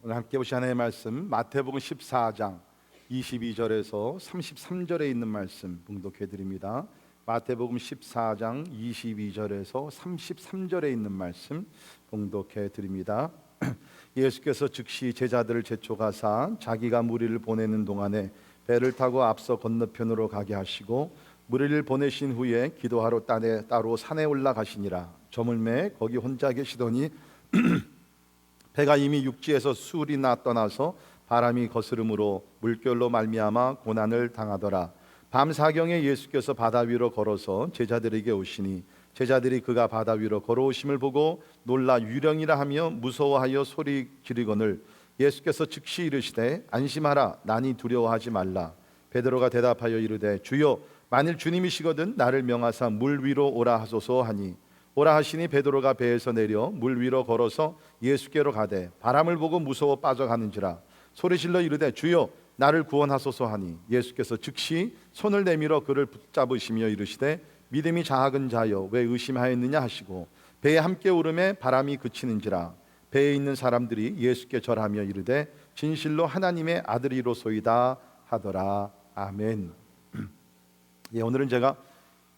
오늘 함께 보신 하나님의 말씀 마태복음 14장 22절에서 33절에 있는 말씀 봉독해 드립니다. 마태복음 14장 22절에서 33절에 있는 말씀 봉독해 드립니다. 예수께서 즉시 제자들을 재촉하사 자기가 무리를 보내는 동안에 배를 타고 앞서 건너편으로 가게 하시고 무리를 보내신 후에 기도하러 따로 산에 올라가시니라. 저물매 거기 혼자 계시더니 배가 이미 육지에서 수리나 떠나서 바람이 거스름으로 물결로 말미암아 고난을 당하더라. 밤 사경에 예수께서 바다 위로 걸어서 제자들에게 오시니 제자들이 그가 바다 위로 걸어오심을 보고 놀라 유령이라 하며 무서워하여 소리 지르거늘 예수께서 즉시 이르시되 안심하라 나니 두려워하지 말라. 베드로가 대답하여 이르되 주여 만일 주님이시거든 나를 명하사 물 위로 오라 하소서 하니 오라 하시니 베드로가 배에서 내려 물 위로 걸어서 예수께로 가되 바람을 보고 무서워 빠져가는지라 소리질러 이르되 주여 나를 구원하소서 하니 예수께서 즉시 손을 내밀어 그를 붙잡으시며 이르시되 믿음이 작은 자여 왜 의심하였느냐 하시고 배에 함께 오르매 바람이 그치는지라 배에 있는 사람들이 예수께 절하며 이르되 진실로 하나님의 아들이로소이다 하더라. 아멘. 오늘은 제가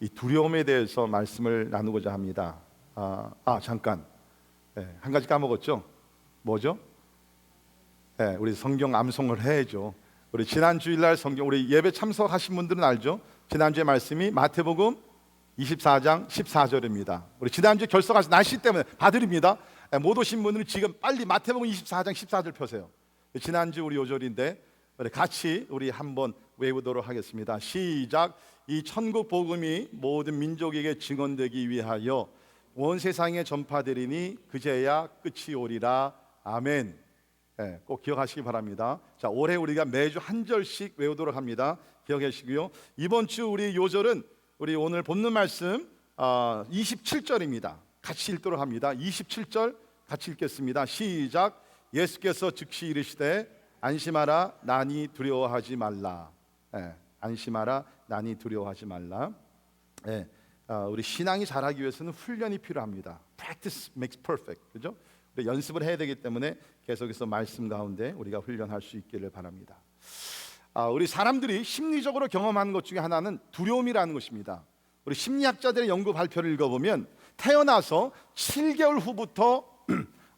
이 두려움에 대해서 말씀을 나누고자 합니다. 잠깐 한 가지 까먹었죠? 뭐죠? 우리 성경 암송을 해야죠. 우리 지난 주일날 성경 우리 예배 참석하신 분들은 알죠? 지난주의 말씀이 마태복음 24장 14절입니다. 우리 지난주에 결석하신 날씨 때문에 봐드립니다. 못 오신 분들은 지금 빨리 마태복음 24장 14절 펴세요. 지난주 우리 요절인데 같이 우리 한번 외우도록 하겠습니다. 시작. 이 천국 복음이 모든 민족에게 증언되기 위하여 온 세상에 전파되리니 그제야 끝이 오리라. 아멘. 꼭 기억하시기 바랍니다. 자, 올해 우리가 매주 한 절씩 외우도록 합니다. 기억하시고요. 이번 주 우리 요절은 우리 오늘 본문 말씀 27절입니다. 같이 읽도록 합니다. 27절 같이 읽겠습니다. 시작. 예수께서 즉시 이르시되 안심하라 나니 두려워하지 말라. 안심하라 나니 두려워하지 말라. 우리 신앙이 자라기 위해서는 훈련이 필요합니다. Practice makes perfect. 그죠? 우리 연습을 해야 되기 때문에 계속해서 말씀 가운데 우리가 훈련할 수 있기를 바랍니다. 우리 사람들이 심리적으로 경험하는 것 중에 하나는 두려움이라는 것입니다. 우리 심리학자들의 연구 발표를 읽어보면 태어나서 7개월 후부터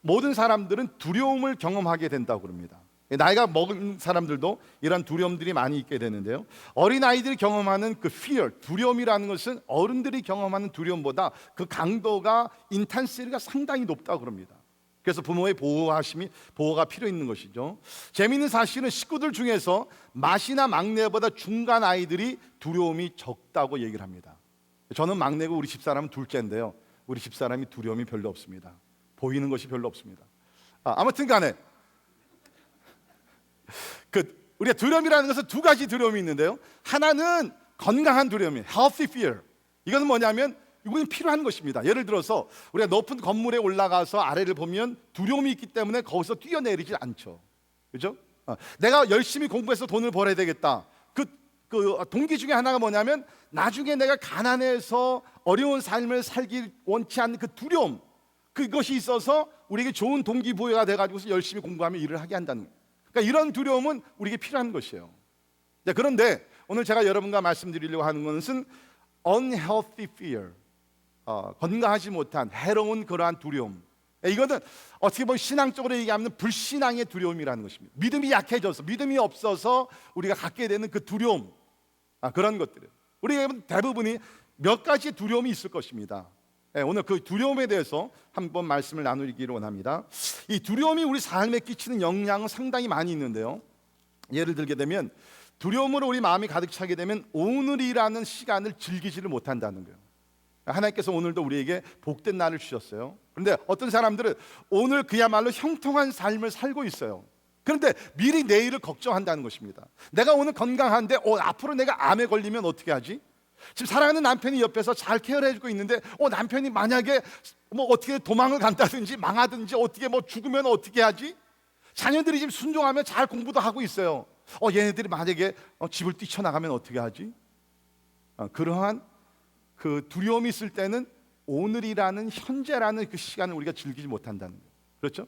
모든 사람들은 두려움을 경험하게 된다고 그럽니다. 나이가 먹은 사람들도 이런 두려움들이 많이 있게 되는데요. 어린아이들이 경험하는 그 fear, 두려움이라는 것은 어른들이 경험하는 두려움보다 그 강도가, 인텐시티가 상당히 높다고 그럽니다. 그래서 부모의 보호가 필요 있는 것이죠. 재미있는 사실은 식구들 중에서 맏이나 막내보다 중간 아이들이 두려움이 적다고 얘기를 합니다. 저는 막내고 우리 집사람은 둘째인데요. 우리 집사람이 두려움이 별로 없습니다. 보이는 것이 별로 없습니다. 아무튼 간에 우리가 두려움이라는 것은 두 가지 두려움이 있는데요. 하나는 건강한 두려움이에요. Healthy fear. 이것은 뭐냐면 이건 필요한 것입니다. 예를 들어서 우리가 높은 건물에 올라가서 아래를 보면 두려움이 있기 때문에 거기서 뛰어내리지 않죠. 그렇죠? 내가 열심히 공부해서 돈을 벌어야 되겠다. 그 동기 중에 하나가 뭐냐면 나중에 내가 가난해서 어려운 삶을 살기 원치 않는 그 두려움, 그것이 있어서 우리에게 좋은 동기부여가 돼가지고서 열심히 공부하며 일을 하게 한다는 거예요. 그러니까 이런 두려움은 우리에게 필요한 것이에요. 그런데 오늘 제가 여러분과 말씀드리려고 하는 것은 unhealthy fear, 건강하지 못한 해로운 그러한 두려움. 이거는 어떻게 보면 신앙적으로 얘기하면 불신앙의 두려움이라는 것입니다. 믿음이 약해져서, 믿음이 없어서 우리가 갖게 되는 그 두려움, 그런 것들이에요. 우리가 대부분이 몇 가지 두려움이 있을 것입니다. 오늘 그 두려움에 대해서 한번 말씀을 나누기를 원합니다. 이 두려움이 우리 삶에 끼치는 영향은 상당히 많이 있는데요. 예를 들게 되면 두려움으로 우리 마음이 가득 차게 되면 오늘이라는 시간을 즐기지를 못한다는 거예요. 하나님께서 오늘도 우리에게 복된 날을 주셨어요. 그런데 어떤 사람들은 오늘 그야말로 형통한 삶을 살고 있어요. 그런데 미리 내일을 걱정한다는 것입니다. 내가 오늘 건강한데 앞으로 내가 암에 걸리면 어떻게 하지? 지금 사랑하는 남편이 옆에서 잘 케어를 해주고 있는데 남편이 만약에 어떻게 도망을 간다든지 망하든지 어떻게 죽으면 어떻게 하지? 자녀들이 지금 순종하면 잘 공부도 하고 있어요. 얘네들이 만약에 집을 뛰쳐나가면 어떻게 하지? 그러한 그 두려움이 있을 때는 오늘이라는 현재라는 그 시간을 우리가 즐기지 못한다는 거예요. 그렇죠?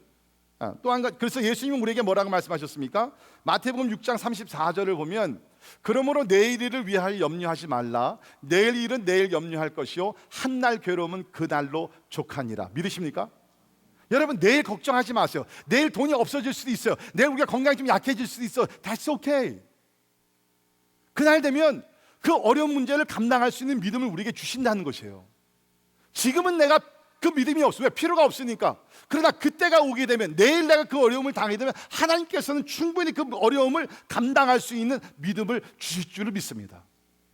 또 한 가지, 그래서 예수님은 우리에게 뭐라고 말씀하셨습니까? 마태복음 6장 34절을 보면 그러므로 내일 일을 위하여 염려하지 말라. 내일 일은 내일 염려할 것이요 한날 괴로움은 그날로 족하니라. 믿으십니까? 여러분, 내일 걱정하지 마세요. 내일 돈이 없어질 수도 있어요. 내일 우리가 건강이 좀 약해질 수도 있어요. That's okay. 그날 되면 그 어려운 문제를 감당할 수 있는 믿음을 우리에게 주신다는 것이에요. 지금은 내가 그 믿음이 없어. 왜? 필요가 없으니까. 그러나 그때가 오게 되면, 내일 내가 그 어려움을 당하게 되면 하나님께서는 충분히 그 어려움을 감당할 수 있는 믿음을 주실 줄을 믿습니다.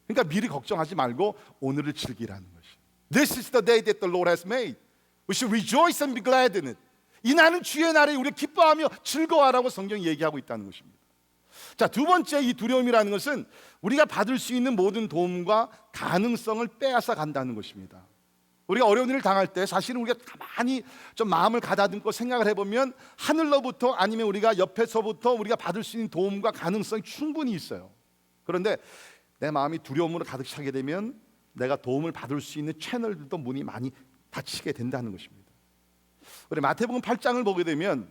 그러니까 미리 걱정하지 말고 오늘을 즐기라는 것이에요. This is the day that the Lord has made. We should rejoice and be glad in it. 이 날은 주의 날에 우리가 기뻐하며 즐거워하라고 성경이 얘기하고 있다는 것입니다. 자, 두 번째, 이 두려움이라는 것은 우리가 받을 수 있는 모든 도움과 가능성을 빼앗아 간다는 것입니다. 우리가 어려운 일을 당할 때 사실은 우리가 가만히 좀 마음을 가다듬고 생각을 해보면 하늘로부터 아니면 우리가 옆에서부터 우리가 받을 수 있는 도움과 가능성이 충분히 있어요. 그런데 내 마음이 두려움으로 가득 차게 되면 내가 도움을 받을 수 있는 채널들도 문이 많이 닫히게 된다는 것입니다. 우리 마태복음 8장을 보게 되면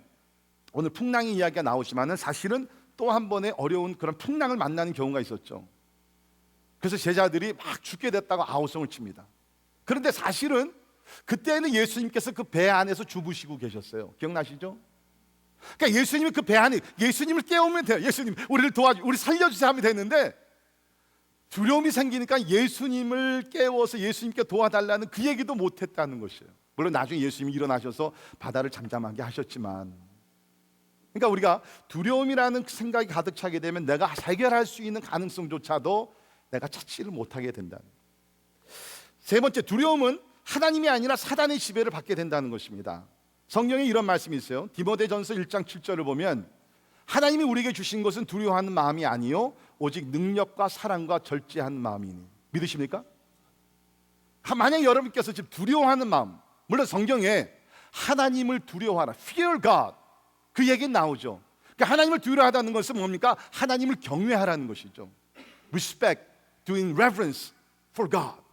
오늘 풍랑의 이야기가 나오지만은 사실은 또 한 번의 어려운 그런 풍랑을 만나는 경우가 있었죠. 그래서 제자들이 막 죽게 됐다고 아우성을 칩니다. 그런데 사실은 그때는 예수님께서 그 배 안에서 주무시고 계셨어요. 기억나시죠? 그러니까 예수님이 그 배 안에, 예수님을 깨우면 돼요. 예수님, 우리를 우리 살려주세요 하면 되는데 두려움이 생기니까 예수님을 깨워서 예수님께 도와달라는 그 얘기도 못했다는 것이에요. 물론 나중에 예수님이 일어나셔서 바다를 잠잠하게 하셨지만, 그러니까 우리가 두려움이라는 생각이 가득 차게 되면 내가 해결할 수 있는 가능성조차도 내가 찾지를 못하게 된다는 거예요. 세 번째, 두려움은 하나님이 아니라 사단의 지배를 받게 된다는 것입니다. 성경에 이런 말씀이 있어요. 디모데전서 1장 7절을 보면 하나님이 우리에게 주신 것은 두려워하는 마음이 아니요 오직 능력과 사랑과 절제한 마음이니. 믿으십니까? 만약에 여러분께서 지금 두려워하는 마음, 물론 성경에 하나님을 두려워하라, fear God, 그 얘기는 나오죠. 그러니까 하나님을 두려워하다는 것은 뭡니까? 하나님을 경외하라는 것이죠. Respect, doing reverence for God.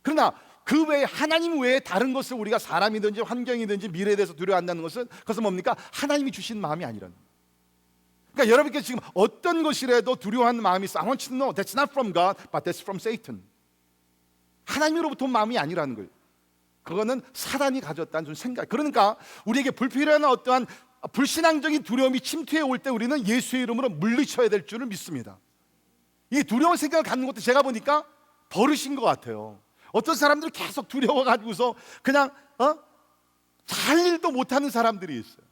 그러나 그 외에, 하나님 외에 다른 것을 우리가 사람이든지 환경이든지 미래에 대해서 두려워한다는 것은 그것은 뭡니까? 하나님이 주신 마음이 아니라는 거예요. 그러니까 여러분께 지금 어떤 것이라도 두려워하는 마음이 있어. I want you to know that's not from God, but that's from Satan. 하나님으로부터 온 마음이 아니라는 거예요. 그거는 사단이 가졌다는 생각. 그러니까 우리에게 불필요한 어떠한 불신앙적인 두려움이 침투해 올 때 우리는 예수의 이름으로 물리쳐야 될 줄을 믿습니다. 이 두려운 생각을 갖는 것도 제가 보니까 버릇인 것 같아요. 어떤 사람들은 계속 두려워가지고서 그냥 잘 일도 못하는 사람들이 있어요.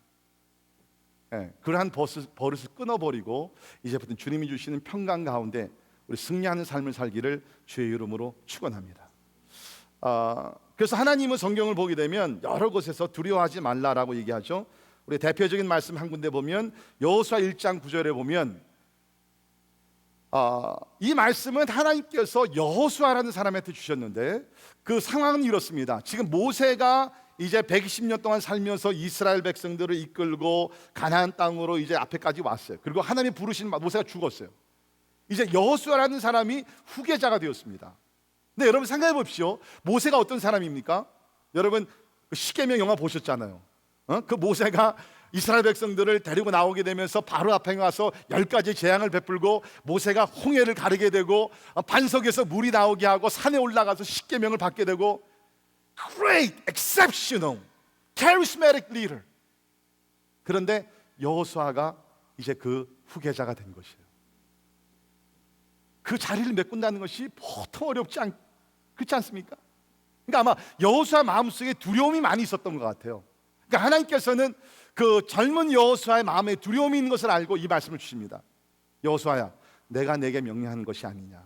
네, 그러한 버릇을 끊어버리고 이제부터 주님이 주시는 평강 가운데 우리 승리하는 삶을 살기를 주의 이름으로 축원합니다. 그래서 하나님은 성경을 보게 되면 여러 곳에서 두려워하지 말라라고 얘기하죠. 우리 대표적인 말씀 한 군데 보면 여호수아 1장 9절에 보면 이 말씀은 하나님께서 여호수아라는 사람한테 주셨는데 그 상황은 이렇습니다. 지금 모세가 이제 120년 동안 살면서 이스라엘 백성들을 이끌고 가나안 땅으로 이제 앞에까지 왔어요. 그리고 하나님이 부르신 모세가 죽었어요. 이제 여호수아라는 사람이 후계자가 되었습니다. 근데 여러분 생각해 보십시오. 모세가 어떤 사람입니까? 여러분 십계명 영화 보셨잖아요. 그 모세가 이스라엘 백성들을 데리고 나오게 되면서 바로 앞에 와서 10가지 재앙을 베풀고 모세가 홍해를 가르게 되고 반석에서 물이 나오게 하고 산에 올라가서 십계명을 받게 되고 Great, exceptional, charismatic leader. 그런데 여호수아가 이제 그 후계자가 된 것이에요. 그 자리를 메꾼다는 것이 보통 그렇지 않습니까? 그러니까 아마 여호수아 마음속에 두려움이 많이 있었던 것 같아요. 그러니까 하나님께서는 그 젊은 여호수아의 마음에 두려움이 있는 것을 알고 이 말씀을 주십니다. 여호수아야, 내가 내게 명령하는 것이 아니냐.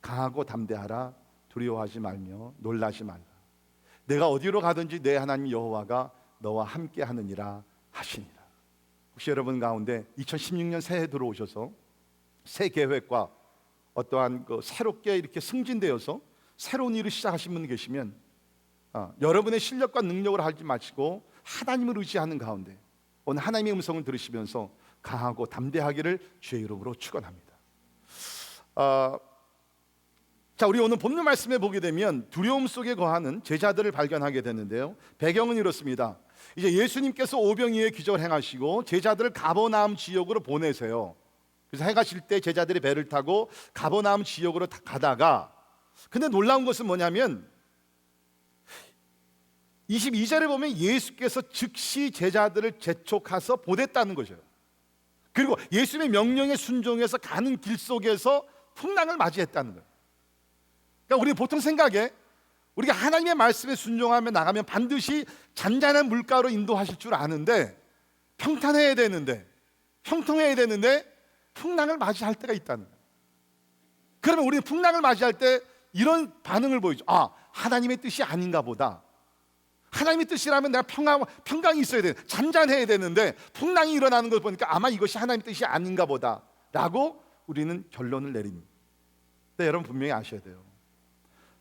강하고 담대하라. 두려워하지 말며 놀라지 말라. 내가 어디로 가든지 내 하나님 여호와가 너와 함께 하느니라 하시니라. 혹시 여러분 가운데 2016년 새해 들어오셔서 새 계획과 어떠한 새롭게 이렇게 승진되어서 새로운 일을 시작하신 분 계시면 여러분의 실력과 능력을 하지 마시고 하나님을 의지하는 가운데 오늘 하나님의 음성을 들으시면서 강하고 담대하기를 주의 이름으로 축원합니다. 자, 우리 오늘 본문 말씀에 보게 되면 두려움 속에 거하는 제자들을 발견하게 되는데요. 배경은 이렇습니다. 이제 예수님께서 오병이어의 기적을 행하시고 제자들을 가버나움 지역으로 보내세요. 그래서 해가 질 때 제자들이 배를 타고 가버나움 지역으로 가다가, 근데 놀라운 것은 뭐냐면 22절에 보면 예수께서 즉시 제자들을 재촉하서 보냈다는 거죠. 그리고 예수님의 명령에 순종해서 가는 길 속에서 풍랑을 맞이했다는 거예요. 그러니까 우리 보통 생각에 우리가 하나님의 말씀에 순종하며 나가면 반드시 잔잔한 물가로 인도하실 줄 아는데, 평탄해야 되는데, 형통해야 되는데 풍랑을 맞이할 때가 있다는 거예요. 그러면 우리는 풍랑을 맞이할 때 이런 반응을 보이죠. 아, 하나님의 뜻이 아닌가 보다. 하나님의 뜻이라면 내가 평강이 있어야 돼, 잔잔해야 되는데 풍랑이 일어나는 걸 보니까 아마 이것이 하나님의 뜻이 아닌가 보다 라고 우리는 결론을 내립니다. 근데 여러분 분명히 아셔야 돼요.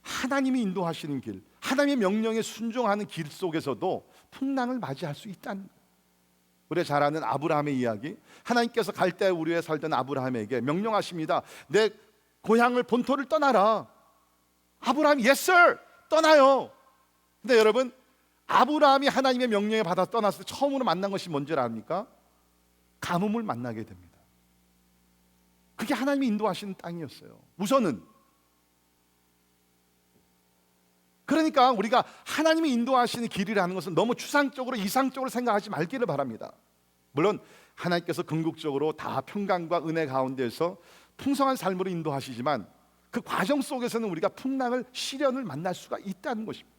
하나님이 인도하시는 길, 하나님의 명령에 순종하는 길 속에서도 풍랑을 맞이할 수 있다는 거예요. 우리가 잘 아는 아브라함의 이야기, 하나님께서 갈대 우르에 살던 아브라함에게 명령하십니다. 내 고향을 본토를 떠나라. 아브라함이 yes sir 떠나요. 근데 여러분, 아브라함이 하나님의 명령에 받아 떠났을 때 처음으로 만난 것이 뭔지 압니까? 가뭄을 만나게 됩니다. 그게 하나님이 인도하시는 땅이었어요. 우선은. 그러니까 우리가 하나님이 인도하시는 길이라는 것은 너무 추상적으로 이상적으로 생각하지 말기를 바랍니다. 물론 하나님께서 궁극적으로 다 평강과 은혜 가운데서 풍성한 삶으로 인도하시지만 그 과정 속에서는 우리가 풍랑을, 시련을 만날 수가 있다는 것입니다.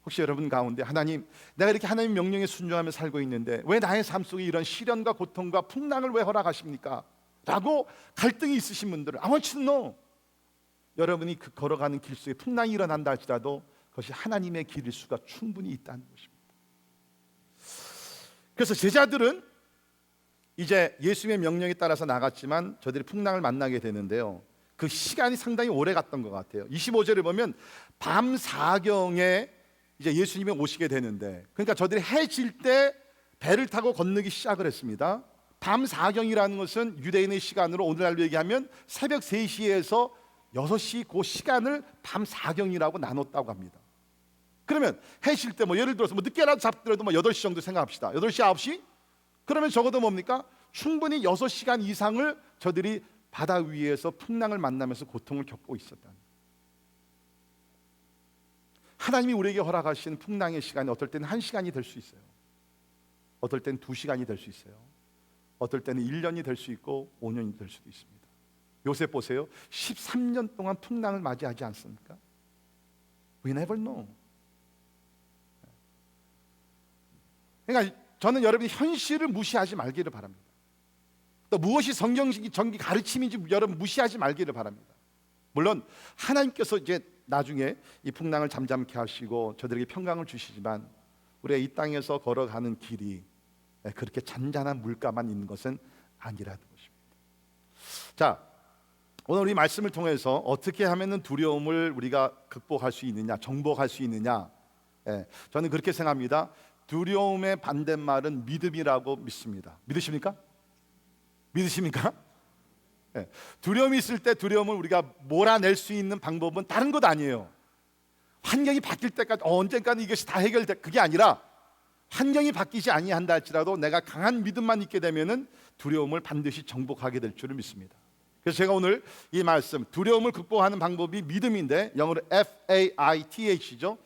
혹시 여러분 가운데 하나님, 내가 이렇게 하나님 명령에 순종하며 살고 있는데 왜 나의 삶 속에 이런 시련과 고통과 풍랑을 왜 허락하십니까? 라고 갈등이 있으신 분들은 I want you to know, 여러분이 그 걸어가는 길 속에 풍랑이 일어난다 할지라도 그것이 하나님의 길일 수가 충분히 있다는 것입니다. 그래서 제자들은 이제 예수님의 명령에 따라서 나갔지만 저들이 풍랑을 만나게 되는데요, 그 시간이 상당히 오래 갔던 것 같아요. 25절에 보면 밤 4경에 이제 예수님이 오시게 되는데, 그러니까 저들이 해질 때 배를 타고 건너기 시작을 했습니다. 밤 4경이라는 것은 유대인의 시간으로 오늘날로 얘기하면 새벽 3시에서 6시, 그 시간을 밤 4경이라고 나눴다고 합니다. 그러면 해질 때 예를 들어서 늦게라도 잡더라도 8시 정도 생각합시다. 8시, 9시? 그러면 적어도 뭡니까? 충분히 6시간 이상을 저들이 바다 위에서 풍랑을 만나면서 고통을 겪고 있었다. 하나님이 우리에게 허락하신 풍랑의 시간이 어떨 때는 1시간이 될 수 있어요. 어떨 때는 2시간이 될 수 있어요. 어떨 때는 1년이 될 수 있고 5년이 될 수도 있습니다. 요셉 보세요. 13년 동안 풍랑을 맞이하지 않습니까? We never know. 그러니까 저는 여러분이 현실을 무시하지 말기를 바랍니다. 또 무엇이 성경적인 가르침인지 여러분 무시하지 말기를 바랍니다. 물론 하나님께서 이제 나중에 이 풍랑을 잠잠케 하시고 저들에게 평강을 주시지만 우리가 이 땅에서 걸어가는 길이 그렇게 잔잔한 물가만 있는 것은 아니라는 것입니다. 자, 오늘 우리 말씀을 통해서 어떻게 하면은 두려움을 우리가 극복할 수 있느냐, 정복할 수 있느냐, 저는 그렇게 생각합니다. 두려움의 반대말은 믿음이라고 믿습니다. 믿으십니까? 믿으십니까? 두려움이 있을 때 두려움을 우리가 몰아낼 수 있는 방법은 다른 것 아니에요. 환경이 바뀔 때까지 언젠가는 이것이 다 해결돼, 그게 아니라 환경이 바뀌지 아니한다 할지라도 내가 강한 믿음만 있게 되면은 두려움을 반드시 정복하게 될 줄을 믿습니다. 그래서 제가 오늘 이 말씀, 두려움을 극복하는 방법이 믿음인데 영어로 FAITH죠.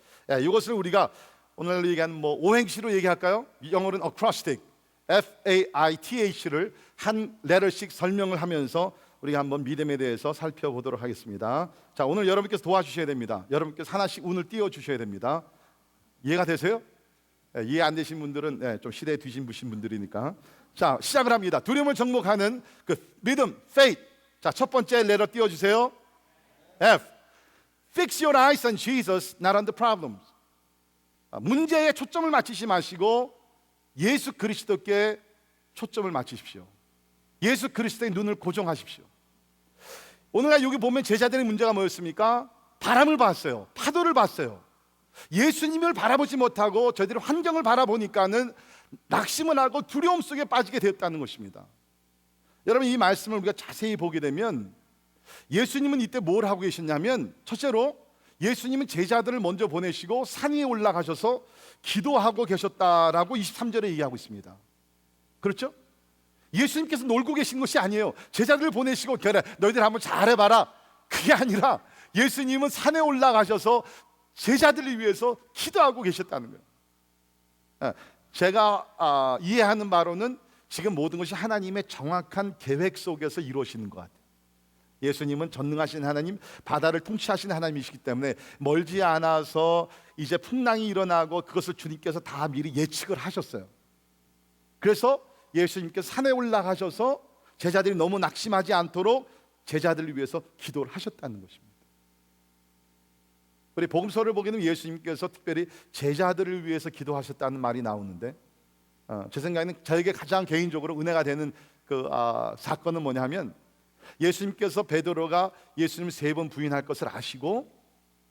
이것을 우리가 오늘 얘기하는 오행시로 얘기할까요? 영어로는 acrostic, FAITH를 한 레터씩 설명을 하면서 우리가 한번 믿음에 대해서 살펴보도록 하겠습니다. 자, 오늘 여러분께서 도와주셔야 됩니다. 여러분께서 하나씩 운을 띄워주셔야 됩니다. 이해가 되세요? 이해 안 되신 분들은 좀 시대에 뒤진부신 분들이니까. 자, 시작을 합니다. 두려움을 정복하는 그 믿음, faith. 자, 첫 번째 레터 띄워주세요. F. Fix your eyes on Jesus, not on the problems. 문제에 초점을 맞추지 마시고 예수 그리스도께 초점을 맞추십시오. 예수 그리스도의 눈을 고정하십시오. 오늘날 여기 보면 제자들의 문제가 뭐였습니까? 바람을 봤어요. 파도를 봤어요. 예수님을 바라보지 못하고 저희들이 환경을 바라보니까는 낙심을 하고 두려움 속에 빠지게 되었다는 것입니다. 여러분, 이 말씀을 우리가 자세히 보게 되면 예수님은 이때 뭘 하고 계셨냐면, 첫째로 예수님은 제자들을 먼저 보내시고 산 위에 올라가셔서 기도하고 계셨다라고 23절에 얘기하고 있습니다. 그렇죠? 예수님께서 놀고 계신 것이 아니에요. 제자들을 보내시고 그래 너희들 한번 잘해봐라, 그게 아니라 예수님은 산에 올라가셔서 제자들을 위해서 기도하고 계셨다는 거예요. 제가 이해하는 바로는 지금 모든 것이 하나님의 정확한 계획 속에서 이루어지는 것 같아요. 예수님은 전능하신 하나님, 바다를 통치하신 하나님이시기 때문에 멀지 않아서 이제 풍랑이 일어나고 그것을 주님께서 다 미리 예측을 하셨어요. 그래서 예수님께서 산에 올라가셔서 제자들이 너무 낙심하지 않도록 제자들을 위해서 기도를 하셨다는 것입니다. 우리 복음서를 보기에는 예수님께서 특별히 제자들을 위해서 기도하셨다는 말이 나오는데 제 생각에는 저에게 가장 개인적으로 은혜가 되는 사건은 뭐냐 하면, 예수님께서 베드로가 예수님을 3번 부인할 것을 아시고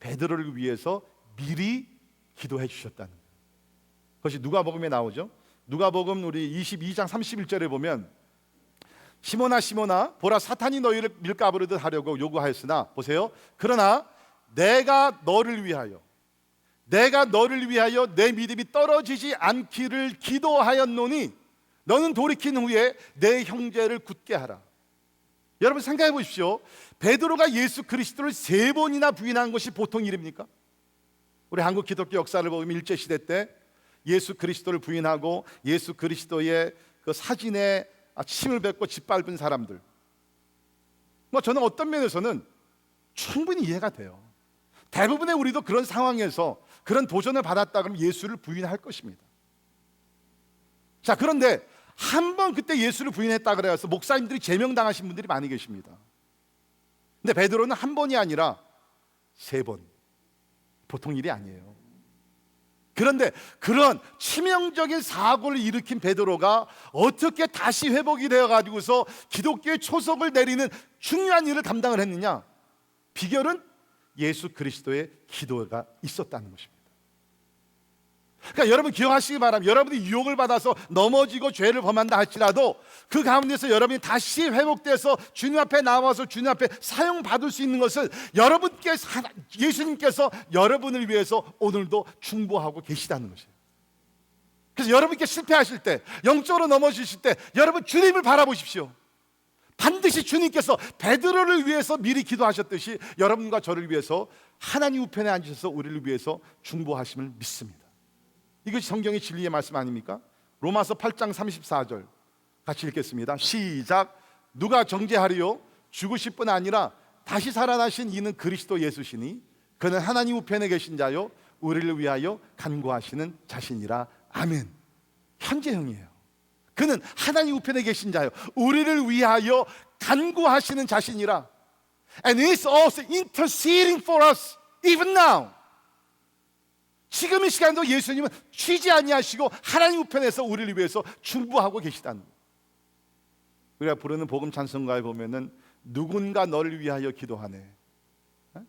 베드로를 위해서 미리 기도해 주셨다는 거예요. 그것이 누가복음에 나오죠. 누가복음 우리 22장 31절에 보면, 시몬아 시몬아 보라 사탄이 너희를 밀가부르듯 하려고 요구하였으나 보세요, 그러나 내가 너를 위하여 내 믿음이 떨어지지 않기를 기도하였노니 너는 돌이킨 후에 내 형제를 굳게 하라. 여러분 생각해 보십시오. 베드로가 예수 그리스도를 3번이나 부인한 것이 보통 일입니까? 우리 한국 기독교 역사를 보면 일제시대 때 예수 그리스도를 부인하고 예수 그리스도의 그 사진에 침을 뱉고 짓밟은 사람들, 저는 어떤 면에서는 충분히 이해가 돼요. 대부분의 우리도 그런 상황에서 그런 도전을 받았다 그러면 예수를 부인할 것입니다. 자, 그런데 한 번 그때 예수를 부인했다 그래서 목사님들이 제명당하신 분들이 많이 계십니다. 근데 베드로는 한 번이 아니라 3번, 보통 일이 아니에요. 그런데 그런 치명적인 사고를 일으킨 베드로가 어떻게 다시 회복이 되어 가지고서 기독교의 초석을 내리는 중요한 일을 감당을 했느냐? 비결은 예수 그리스도의 기도가 있었다는 것입니다. 그러니까 여러분 기억하시기 바랍니다. 여러분이 유혹을 받아서 넘어지고 죄를 범한다 할지라도 그 가운데서 여러분이 다시 회복돼서 주님 앞에 나와서 주님 앞에 사용받을 수 있는 것을 예수님께서 여러분을 위해서 오늘도 충고하고 계시다는 것이에요. 그래서 여러분께 실패하실 때, 영적으로 넘어지실 때 여러분 주님을 바라보십시오. 반드시 주님께서 베드로를 위해서 미리 기도하셨듯이 여러분과 저를 위해서 하나님 우편에 앉으셔서 우리를 위해서 중보하심을 믿습니다. 이것이 성경의 진리의 말씀 아닙니까? 로마서 8장 34절 같이 읽겠습니다. 시작. 누가 정죄하리요? 죽으실 뿐 아니라 다시 살아나신 이는 그리스도 예수시니 그는 하나님 우편에 계신 자요 우리를 위하여 간구하시는 자신이라. 아멘. 현재형이에요. 그는 하나님 우편에 계신 자요 우리를 위하여 간구하시는 자신이라. And he is also interceding for us even now. 지금 이 시간도 예수님은 쉬지 아니하시고 하나님 우편에서 우리를 위해서 중보하고 계시다는 거예요. 우리가 부르는 복음 찬송가에 보면은 누군가 너를 위하여 기도하네,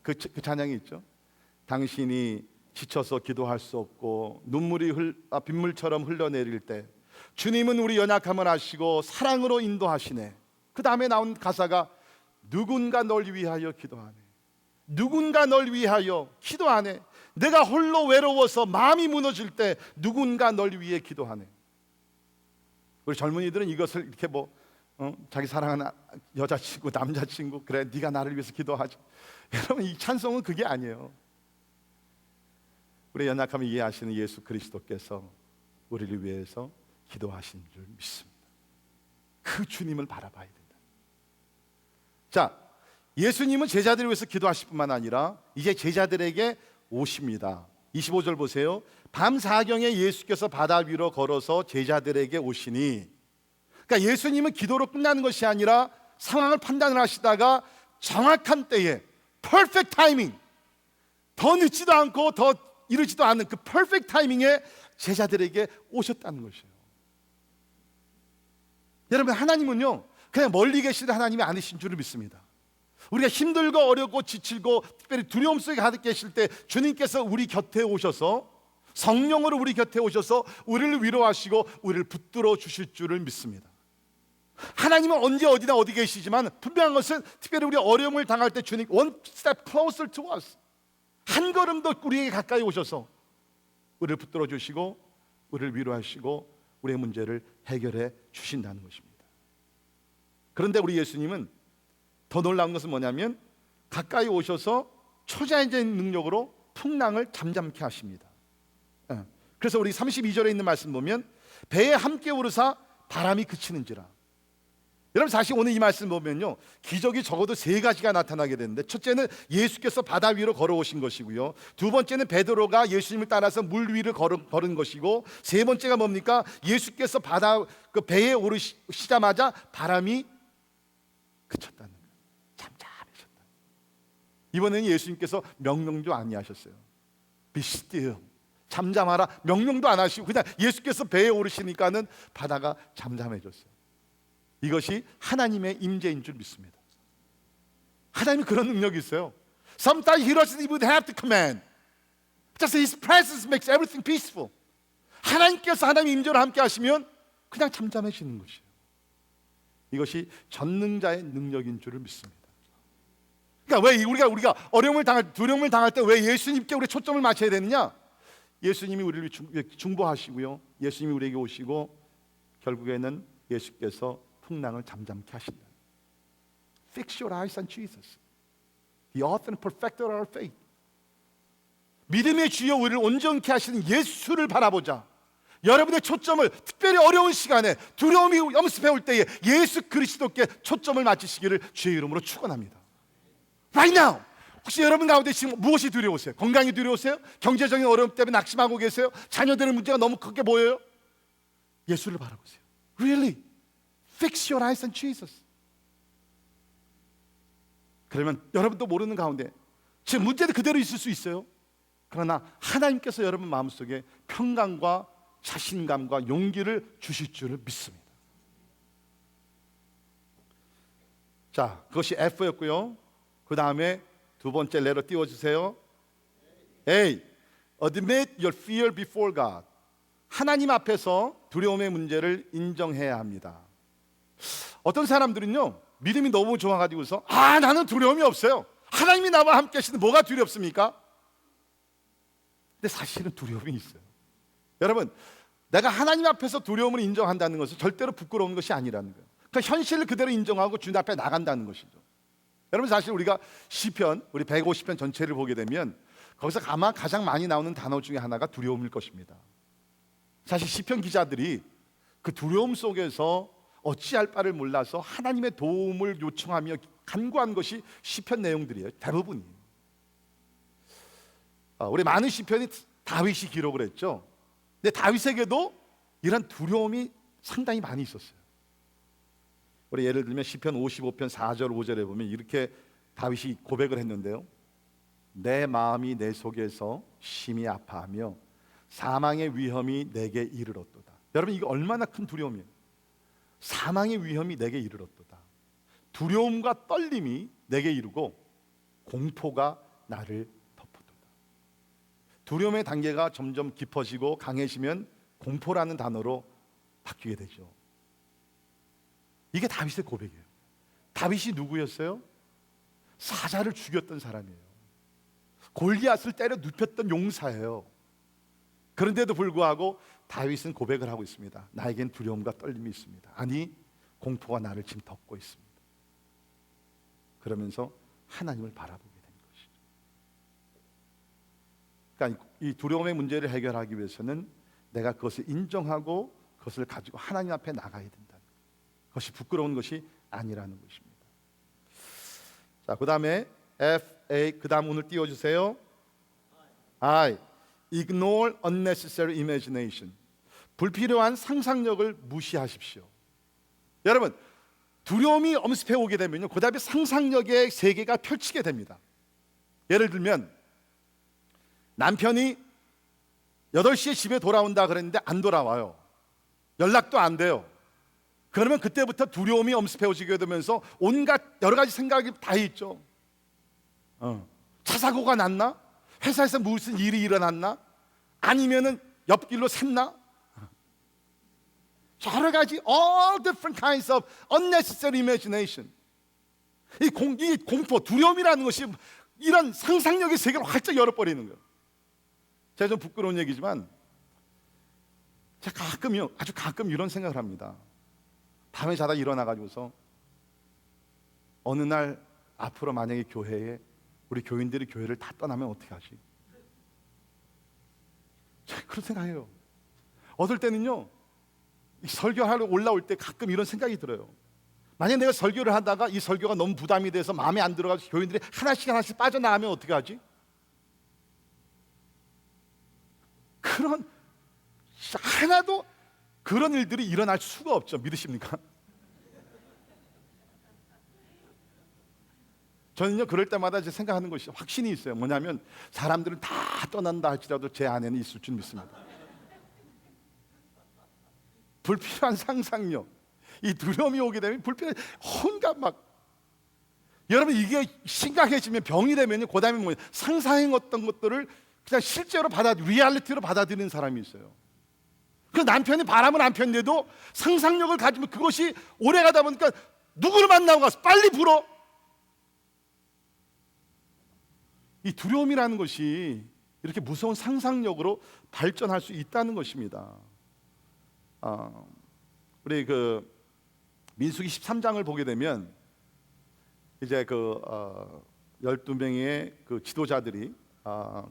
그 찬양이 있죠. 당신이 지쳐서 기도할 수 없고 눈물이 빗물처럼 흘러내릴 때 주님은 우리 연약함을 아시고 사랑으로 인도하시네. 그 다음에 나온 가사가 누군가 널 위하여 기도하네. 누군가 널 위하여 기도하네. 내가 홀로 외로워서 마음이 무너질 때 누군가 널 위해 기도하네. 우리 젊은이들은 이것을 이렇게 자기 사랑하는 여자친구, 남자친구, 그래 네가 나를 위해서 기도하지. 여러분 이 찬송은 그게 아니에요. 우리 연약함을 이해하시는 예수 그리스도께서 우리를 위해서 기도하신 줄 믿습니다. 그 주님을 바라봐야 된다. 자, 예수님은 제자들을 위해서 기도하실 뿐만 아니라 이제 제자들에게 오십니다. 25절 보세요. 밤 4경에 예수께서 바다 위로 걸어서 제자들에게 오시니, 그러니까 예수님은 기도로 끝나는 것이 아니라 상황을 판단을 하시다가 정확한 때에 perfect 타이밍, 더 늦지도 않고 더 이르지도 않는 그 perfect 타이밍에 제자들에게 오셨다는 것이에요. 여러분 하나님은요 그냥 멀리 계시는 하나님이 아니신 줄을 믿습니다. 우리가 힘들고 어렵고 지치고 특별히 두려움 속에 가득 계실 때 주님께서 우리 곁에 오셔서 성령으로 우리 곁에 오셔서 우리를 위로하시고 우리를 붙들어 주실 줄을 믿습니다. 하나님은 언제 어디나 어디 계시지만 분명한 것은 특별히 우리 어려움을 당할 때 주님 one step closer to us, 한 걸음 더 우리에게 가까이 오셔서 우리를 붙들어 주시고 우리를 위로하시고 우리의 문제를 해결해 주신다는 것입니다. 그런데 우리 예수님은 더 놀라운 것은 뭐냐면 가까이 오셔서 초자연적인 능력으로 풍랑을 잠잠케 하십니다. 그래서 우리 32절에 있는 말씀 보면 배에 함께 오르사 바람이 그치는지라. 여러분 사실 오늘 이 말씀 보면요, 기적이 적어도 세 가지가 나타나게 되는데, 첫째는 예수께서 바다 위로 걸어오신 것이고요, 두 번째는 베드로가 예수님을 따라서 물 위를 걸은 것이고, 세 번째가 뭡니까? 예수께서 바다 그 배에 오르시자마자 바람이 그쳤다는 거예요. 잠잠해졌다. 이번에는 예수님께서 명령도 아니하셨어요. Be still, 잠잠하라 명령도 안 하시고 그냥 예수께서 배에 오르시니까는 바다가 잠잠해졌어요. 이것이 하나님의 임재인 줄 믿습니다. 하나님이 그런 능력이 있어요. Sometimes He doesn't even have to command. Just His presence makes everything peaceful. 하나님께서 하나님의 임재로 함께 하시면 그냥 잠잠해지는 것이에요. 이것이 전능자의 능력인 줄을 믿습니다. 그러니까 왜 우리가 어려움을 당할, 두려움을 당할 때 왜 예수님께 우리 초점을 맞춰야 되느냐? 예수님이 우리를 중보하시고요, 예수님이 우리에게 오시고 결국에는 예수께서 풍랑을 잠잠케 하신다. Fix your eyes on Jesus, the author and perfecter of our faith. 믿음의 주여 우리를 온전케 하시는 예수를 바라보자. 여러분의 초점을 특별히 어려운 시간에 두려움이 엄습해 올 때에 예수 그리스도께 초점을 맞추시기를 주의 이름으로 축원합니다. Right now. 혹시 여러분 가운데 지금 무엇이 두려우세요? 건강이 두려우세요? 경제적인 어려움 때문에 낙심하고 계세요? 자녀들의 문제가 너무 크게 보여요? 예수를 바라보세요. Really? Fix your eyes on Jesus. 그러면 여러분도 모르는 가운데 지금 문제는 그대로 있을 수 있어요. 그러나 하나님께서 여러분 마음속에 평강과 자신감과 용기를 주실 줄을 믿습니다. 자, 그것이 F였고요. 그 다음에 두 번째 레로 띄워주세요. A. Admit your fear before God. 하나님 앞에서 두려움의 문제를 인정해야 합니다. 어떤 사람들은요, 믿음이 너무 좋아가지고서 나는 두려움이 없어요. 하나님이 나와 함께 하시는데 뭐가 두렵습니까? 근데 사실은 두려움이 있어요. 여러분, 내가 하나님 앞에서 두려움을 인정한다는 것은 절대로 부끄러운 것이 아니라는 거예요. 그러니까 현실을 그대로 인정하고 주님 앞에 나간다는 것이죠. 여러분 사실 우리가 시편, 우리 150편 전체를 보게 되면 거기서 아마 가장 많이 나오는 단어 중에 하나가 두려움일 것입니다. 사실 시편 기자들이 그 두려움 속에서 어찌할 바를 몰라서 하나님의 도움을 요청하며 간구한 것이 시편 내용들이에요. 대부분이. 우리 많은 시편이 다윗이 기록을 했죠. 근데 다윗에게도 이런 두려움이 상당히 많이 있었어요. 우리 예를 들면 시편 55편 4절 5절에 보면 이렇게 다윗이 고백을 했는데요. 내 마음이 내 속에서 심히 아파하며 사망의 위험이 내게 이르렀도다. 여러분 이게 얼마나 큰 두려움이에요. 사망의 위험이 내게 이르렀도다. 두려움과 떨림이 내게 이르고 공포가 나를 덮었도다. 두려움의 단계가 점점 깊어지고 강해지면 공포라는 단어로 바뀌게 되죠. 이게 다윗의 고백이에요. 다윗이 누구였어요? 사자를 죽였던 사람이에요. 골리앗을 때려 눕혔던 용사예요. 그런데도 불구하고 다윗은 고백을 하고 있습니다. 나에겐 두려움과 떨림이 있습니다. 아니, 공포가 나를 지금 덮고 있습니다. 그러면서 하나님을 바라보게 된 것이죠. 그러니까 이 두려움의 문제를 해결하기 위해서는 내가 그것을 인정하고 그것을 가지고 하나님 앞에 나가야 된다. 그것이 부끄러운 것이 아니라는 것입니다. 자, 그 다음에 FA, 그 다음 오늘 띄워주세요. I. Ignore unnecessary imagination. 불필요한 상상력을 무시하십시오. 여러분, 두려움이 엄습해 오게 되면요, 그 다음에 상상력의 세계가 펼치게 됩니다. 예를 들면 남편이 8시에 집에 돌아온다 그랬는데 안 돌아와요. 연락도 안 돼요. 그러면 그때부터 두려움이 엄습해 오게 되면서 온갖 여러 가지 생각이 다 있죠. 차 사고가 났나? 회사에서 무슨 일이 일어났나? 아니면은 옆길로 샜나? 여러 가지 all different kinds of unnecessary imagination. 이 공포, 두려움이라는 것이 이런 상상력의 세계를 활짝 열어버리는 거예요. 제가 좀 부끄러운 얘기지만 제가 가끔요, 아주 가끔 이런 생각을 합니다. 밤에 자다 일어나가지고서 어느 날 앞으로 만약에 교회에 우리 교인들이 교회를 다 떠나면 어떻게 하지? 제가 그런 생각해요. 어떨 때는요, 이 설교하러 올라올 때 가끔 이런 생각이 들어요. 만약 내가 설교를 하다가 이 설교가 너무 부담이 돼서 마음에 안 들어가서 교인들이 하나씩 빠져나가면 어떻게 하지? 그런 하나도 그런 일들이 일어날 수가 없죠. 믿으십니까? 저는요, 그럴 때마다 제 생각하는 것이 확신이 있어요. 뭐냐면 사람들은 다 떠난다 할지라도 제 안에는 있을 줄 믿습니다. 불필요한 상상력, 이 두려움이 오게 되면 불필요한 온갖 막, 여러분 이게 심각해지면 병이 되면요, 그 다음에 뭐예요? 상상했던 것들을 그냥 실제로 리얼리티로 받아들이는 사람이 있어요. 그 남편이 바람은 안 폈는데도 상상력을 가지면 그것이 오래 가다 보니까 누구를 만나고 가서 빨리 불어. 이 두려움이라는 것이 이렇게 무서운 상상력으로 발전할 수 있다는 것입니다. 우리 그 민수기 13장을 보게 되면 이제 12명의 그 지도자들이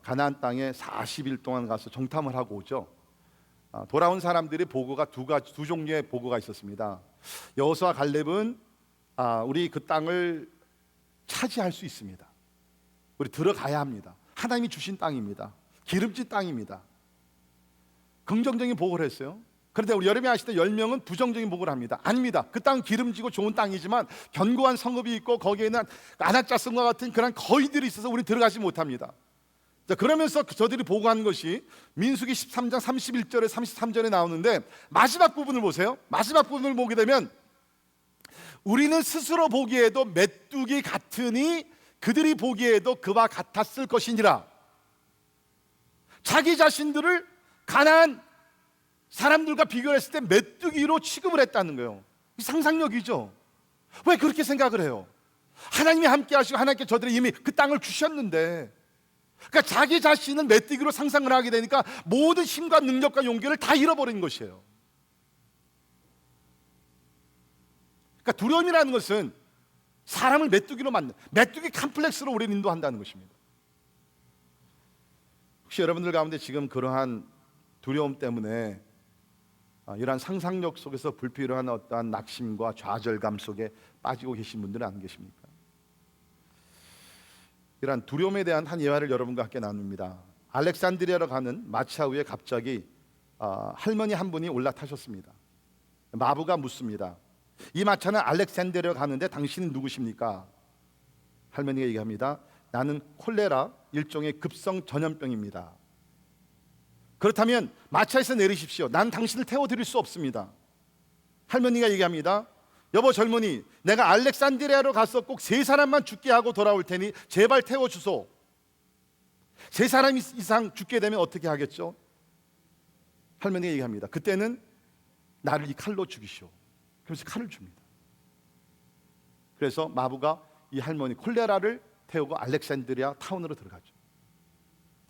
가나안 땅에 40일 동안 가서 정탐을 하고 오죠. 돌아온 사람들의 보고가 두 종류의 보고가 있었습니다. 여호수아 갈렙은 우리 그 땅을 차지할 수 있습니다. 우리 들어가야 합니다. 하나님이 주신 땅입니다. 기름진 땅입니다. 긍정적인 보고를 했어요. 그런데 우리 여러분이 아시던 10명은 부정적인 보고를 합니다. 아닙니다. 그 땅은 기름지고 좋은 땅이지만 견고한 성읍이 있고 거기에는 안악자성과 같은 그런 거인들이 있어서 우리는 들어가지 못합니다. 자, 그러면서 저들이 보고한 것이 민수기 13장 31절에 33절에 나오는데, 마지막 부분을 보세요. 마지막 부분을 보게 되면 우리는 스스로 보기에도 메뚜기 같으니 그들이 보기에도 그와 같았을 것이니라. 자기 자신들을 가나안 사람들과 비교했을 때 메뚜기로 취급을 했다는 거예요. 이 상상력이죠. 왜 그렇게 생각을 해요? 하나님이 함께 하시고 하나님께 저들이 이미 그 땅을 주셨는데, 그러니까 자기 자신은 메뚜기로 상상을 하게 되니까 모든 힘과 능력과 용기를 다 잃어버린 것이에요. 그러니까 두려움이라는 것은 사람을 메뚜기로 만든, 메뚜기 컴플렉스로 우리를 인도한다는 것입니다. 혹시 여러분들 가운데 지금 그러한 두려움 때문에 이러한 상상력 속에서 불필요한 어떠한 낙심과 좌절감 속에 빠지고 계신 분들은 안 계십니까? 이러한 두려움에 대한 한 예화를 여러분과 함께 나눕니다. 알렉산드리아로 가는 마차 위에 갑자기 할머니 한 분이 올라타셨습니다. 마부가 묻습니다. 이 마차는 알렉산드리아로 가는데 당신은 누구십니까? 할머니가 얘기합니다. 나는 콜레라, 일종의 급성 전염병입니다. 그렇다면 마차에서 내리십시오. 난 당신을 태워드릴 수 없습니다. 할머니가 얘기합니다. 여보 젊은이, 내가 알렉산드리아로 가서 꼭 3사람만 죽게 하고 돌아올 테니 제발 태워주소. 3사람 이상 죽게 되면 어떻게 하겠죠? 할머니가 얘기합니다. 그때는 나를 이 칼로 죽이시오. 그래서 칼을 줍니다. 그래서 마부가 이 할머니 콜레라를 태우고 알렉산드리아 타운으로 들어가죠.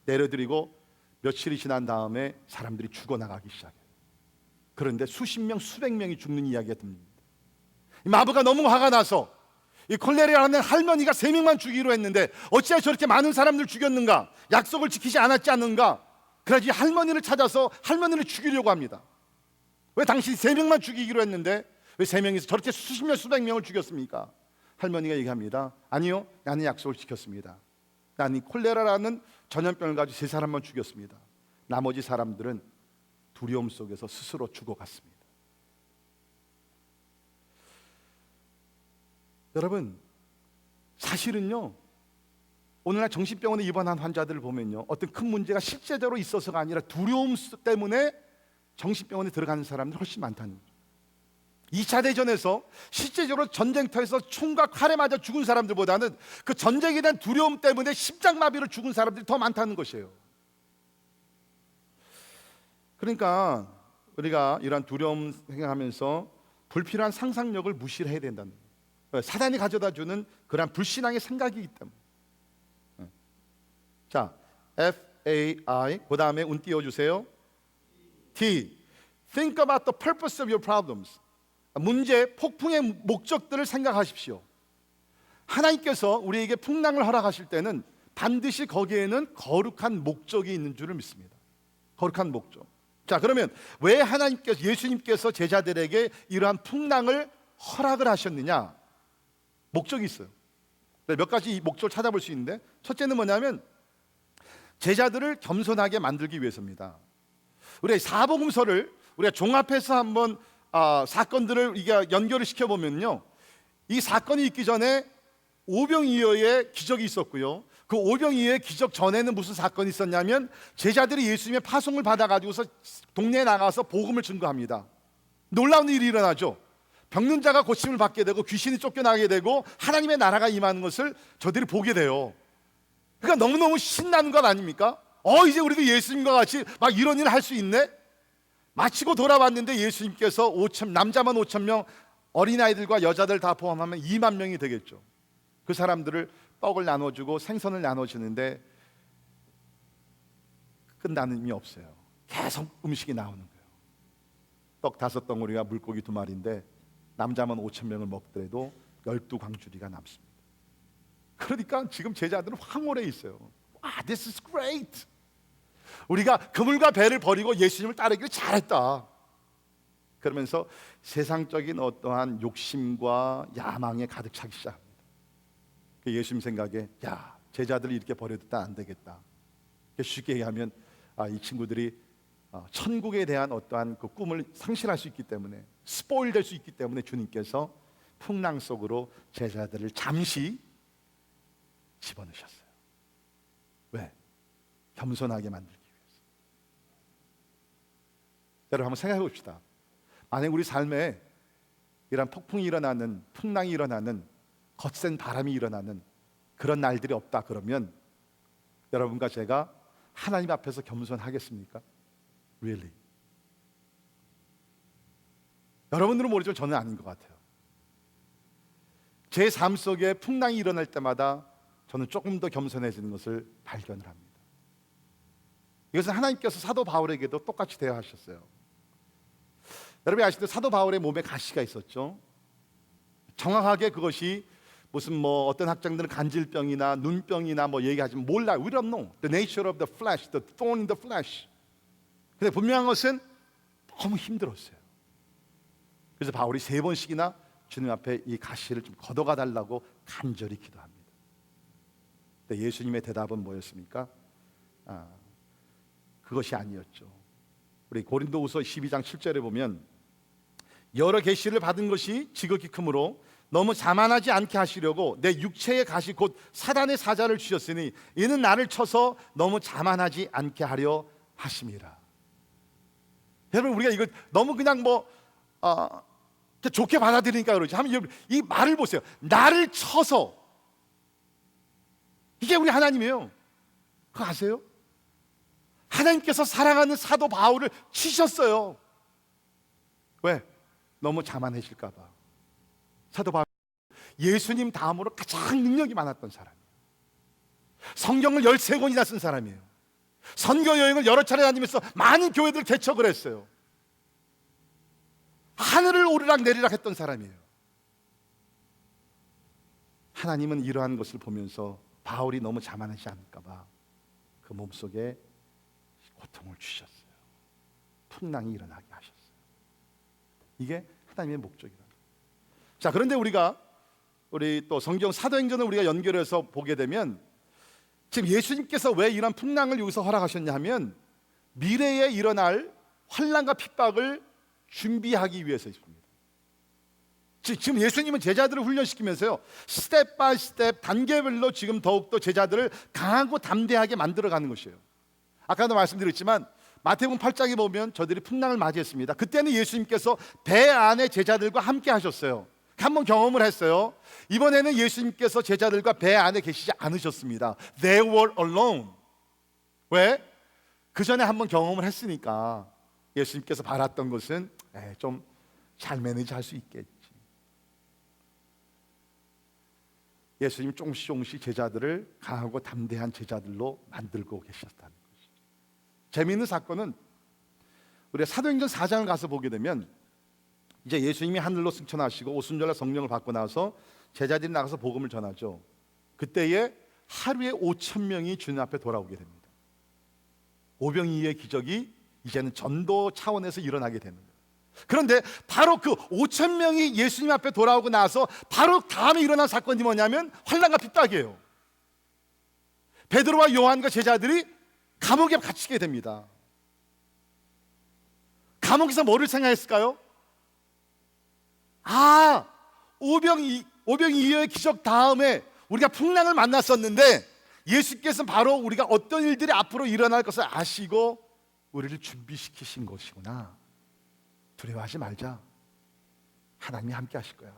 내려드리고 며칠이 지난 다음에 사람들이 죽어나가기 시작해요. 그런데 수십 명, 수백 명이 죽는 이야기가 듭니다. 이 마부가 너무 화가 나서 이 콜레라라는 할머니가 3명만 죽이기로 했는데 어찌하여 저렇게 많은 사람들 죽였는가? 약속을 지키지 않았지 않는가? 그래서 이 할머니를 찾아서 할머니를 죽이려고 합니다. 왜 당신이 3명만 죽이기로 했는데 왜 3명이서 저렇게 수십 명, 수백 명을 죽였습니까? 할머니가 얘기합니다. 아니요, 나는 약속을 지켰습니다. 나는 이 콜레라라는 전염병을 가지고 3사람만 죽였습니다. 나머지 사람들은 두려움 속에서 스스로 죽어갔습니다. 여러분, 사실은요, 오늘날 정신병원에 입원한 환자들을 보면요, 어떤 큰 문제가 실제적으로 있어서가 아니라 두려움 때문에 정신병원에 들어가는 사람들이 훨씬 많다는 거죠. 2차 대전에서 실제적으로 전쟁터에서 총과 칼에 맞아 죽은 사람들보다는 그 전쟁에 대한 두려움 때문에 심장마비로 죽은 사람들이 더 많다는 것이에요. 그러니까 우리가 이러한 두려움 생각하면서 불필요한 상상력을 무시를 해야 된다는 거예요. 사단이 가져다 주는 그러한 불신앙의 생각이기 때문에. 자, FAI. 그 다음에 운 띄워주세요. T. Think about the purpose of your problems. 문제, 폭풍의 목적들을 생각하십시오. 하나님께서 우리에게 풍랑을 허락하실 때는 반드시 거기에는 거룩한 목적이 있는 줄을 믿습니다. 거룩한 목적. 자, 그러면 왜 하나님께서, 예수님께서 제자들에게 이러한 풍랑을 허락을 하셨느냐? 목적이 있어요. 몇 가지 목적을 찾아볼 수 있는데, 첫째는 뭐냐면 제자들을 겸손하게 만들기 위해서입니다. 우리가 사복음서를 우리가 종합해서 한번 사건들을 우리가 연결을 시켜보면요, 이 사건이 있기 전에 오병이어의 기적이 있었고요, 그 오병이어의 기적 전에는 무슨 사건이 있었냐면 제자들이 예수님의 파송을 받아가지고서 동네에 나가서 복음을 증거합니다. 놀라운 일이 일어나죠. 병든 자가 고침을 받게 되고 귀신이 쫓겨나게 되고 하나님의 나라가 임하는 것을 저들이 보게 돼요. 그러니까 너무너무 신나는 것 아닙니까? 이제 우리도 예수님과 같이 막 이런 일을 할 수 있네? 마치고 돌아왔는데 예수님께서 남자만 5천 명, 어린아이들과 여자들 다 포함하면 2만 명이 되겠죠. 그 사람들을 떡을 나눠주고 생선을 나눠주는데 끝나는 이 없어요. 계속 음식이 나오는 거예요. 떡 5덩어리와 물고기 2마리인데 남자만 5천 명을 먹더라도 12광주리가 남습니다. 그러니까 지금 제자들은 황홀해 있어요. This is great. 우리가 그물과 배를 버리고 예수님을 따르기를 잘했다. 그러면서 세상적인 어떠한 욕심과 야망에 가득 차기 시작합니다. 예수님 생각에 제자들이 이렇게 버려두면 안 되겠다. 쉽게 얘기하면 이 친구들이 천국에 대한 어떠한 그 꿈을 상실할 수 있기 때문에, 스포일 될 수 있기 때문에 주님께서 풍랑 속으로 제자들을 잠시 집어넣으셨어요. 왜? 겸손하게 만들기 위해서. 여러분 한번 생각해 봅시다. 만약 우리 삶에 이런 폭풍이 일어나는, 풍랑이 일어나는, 거센 바람이 일어나는 그런 날들이 없다 그러면 여러분과 제가 하나님 앞에서 겸손하겠습니까? Really? 여러분들은 모르지만 저는 아닌 것 같아요. 제 삶 속에 풍랑이 일어날 때마다 저는 조금 더 겸손해지는 것을 발견을 합니다. 이것은 하나님께서 사도 바울에게도 똑같이 대하셨어요. 여러분이 아시듯 사도 바울의 몸에 가시가 있었죠. 정확하게 그것이 무슨 어떤 학장들은 간질병이나 눈병이나 얘기하지만 몰라. We don't know the nature of the flesh, the thorn in the flesh. 근데 분명한 것은 너무 힘들었어요. 그래서 바울이 3번씩이나 주님 앞에 이 가시를 좀 걷어가 달라고 간절히 기도합니다. 근데 예수님의 대답은 뭐였습니까? 그것이 아니었죠. 우리 고린도후서 12장 7절에 보면 여러 계시를 받은 것이 지극히 크므로 너무 자만하지 않게 하시려고 내 육체의 가시 곧 사단의 사자를 주셨으니 이는 나를 쳐서 너무 자만하지 않게 하려 하심이라. 여러분 우리가 이거 너무 그냥 좋게 받아들이니까 그러지. 한번 이 말을 보세요. 나를 쳐서. 이게 우리 하나님이에요. 그거 아세요? 하나님께서 사랑하는 사도 바울을 치셨어요. 왜? 너무 자만해질까 봐. 사도 바울 예수님 다음으로 가장 능력이 많았던 사람이에요. 성경을 13권이나 쓴 사람이에요. 선교 여행을 여러 차례 다니면서 많은 교회들을 개척을 했어요. 하늘을 오르락 내리락 했던 사람이에요. 하나님은 이러한 것을 보면서 바울이 너무 자만하지 않을까 봐 그 몸속에 고통을 주셨어요. 풍랑이 일어나게 하셨어요. 이게 하나님의 목적이다. 자, 그런데 우리 또 성경 사도행전을 우리가 연결해서 보게 되면 지금 예수님께서 왜 이런 풍랑을 여기서 허락하셨냐 하면 미래에 일어날 환난과 핍박을 준비하기 위해서입니다. 지금 예수님은 제자들을 훈련시키면서요, 스텝 바이 스텝 단계별로 지금 더욱더 제자들을 강하고 담대하게 만들어가는 것이에요. 아까도 말씀드렸지만 마태복음 8장에 보면 저들이 풍랑을 맞이했습니다. 그때는 예수님께서 배 안에 제자들과 함께 하셨어요. 한번 경험을 했어요. 이번에는 예수님께서 제자들과 배 안에 계시지 않으셨습니다. They were alone. 왜? 그 전에 한번 경험을 했으니까 예수님께서 바랐던 것은 좀 잘 매니지할 수 있겠지. 예수님 조금씩 제자들을 강하고 담대한 제자들로 만들고 계셨다는 것이죠. 재미있는 사건은 우리가 사도행전 4장을 가서 보게 되면 이제 예수님이 하늘로 승천하시고 오순절날 성령을 받고 나서 제자들이 나가서 복음을 전하죠. 그때에 하루에 5,000명이 주님 앞에 돌아오게 됩니다. 오병이어의 기적이 이제는 전도 차원에서 일어나게 되는 거예요. 그런데 바로 그 5,000명이 예수님 앞에 돌아오고 나서 바로 다음에 일어난 사건이 뭐냐면 환난과 핍박이에요. 베드로와 요한과 제자들이 감옥에 갇히게 됩니다. 감옥에서 뭐를 생각했을까요? 오병이어의 기적 다음에 우리가 풍랑을 만났었는데 예수께서는 바로 우리가 어떤 일들이 앞으로 일어날 것을 아시고 우리를 준비시키신 것이구나. 두려워하지 말자. 하나님이 함께 하실 거야.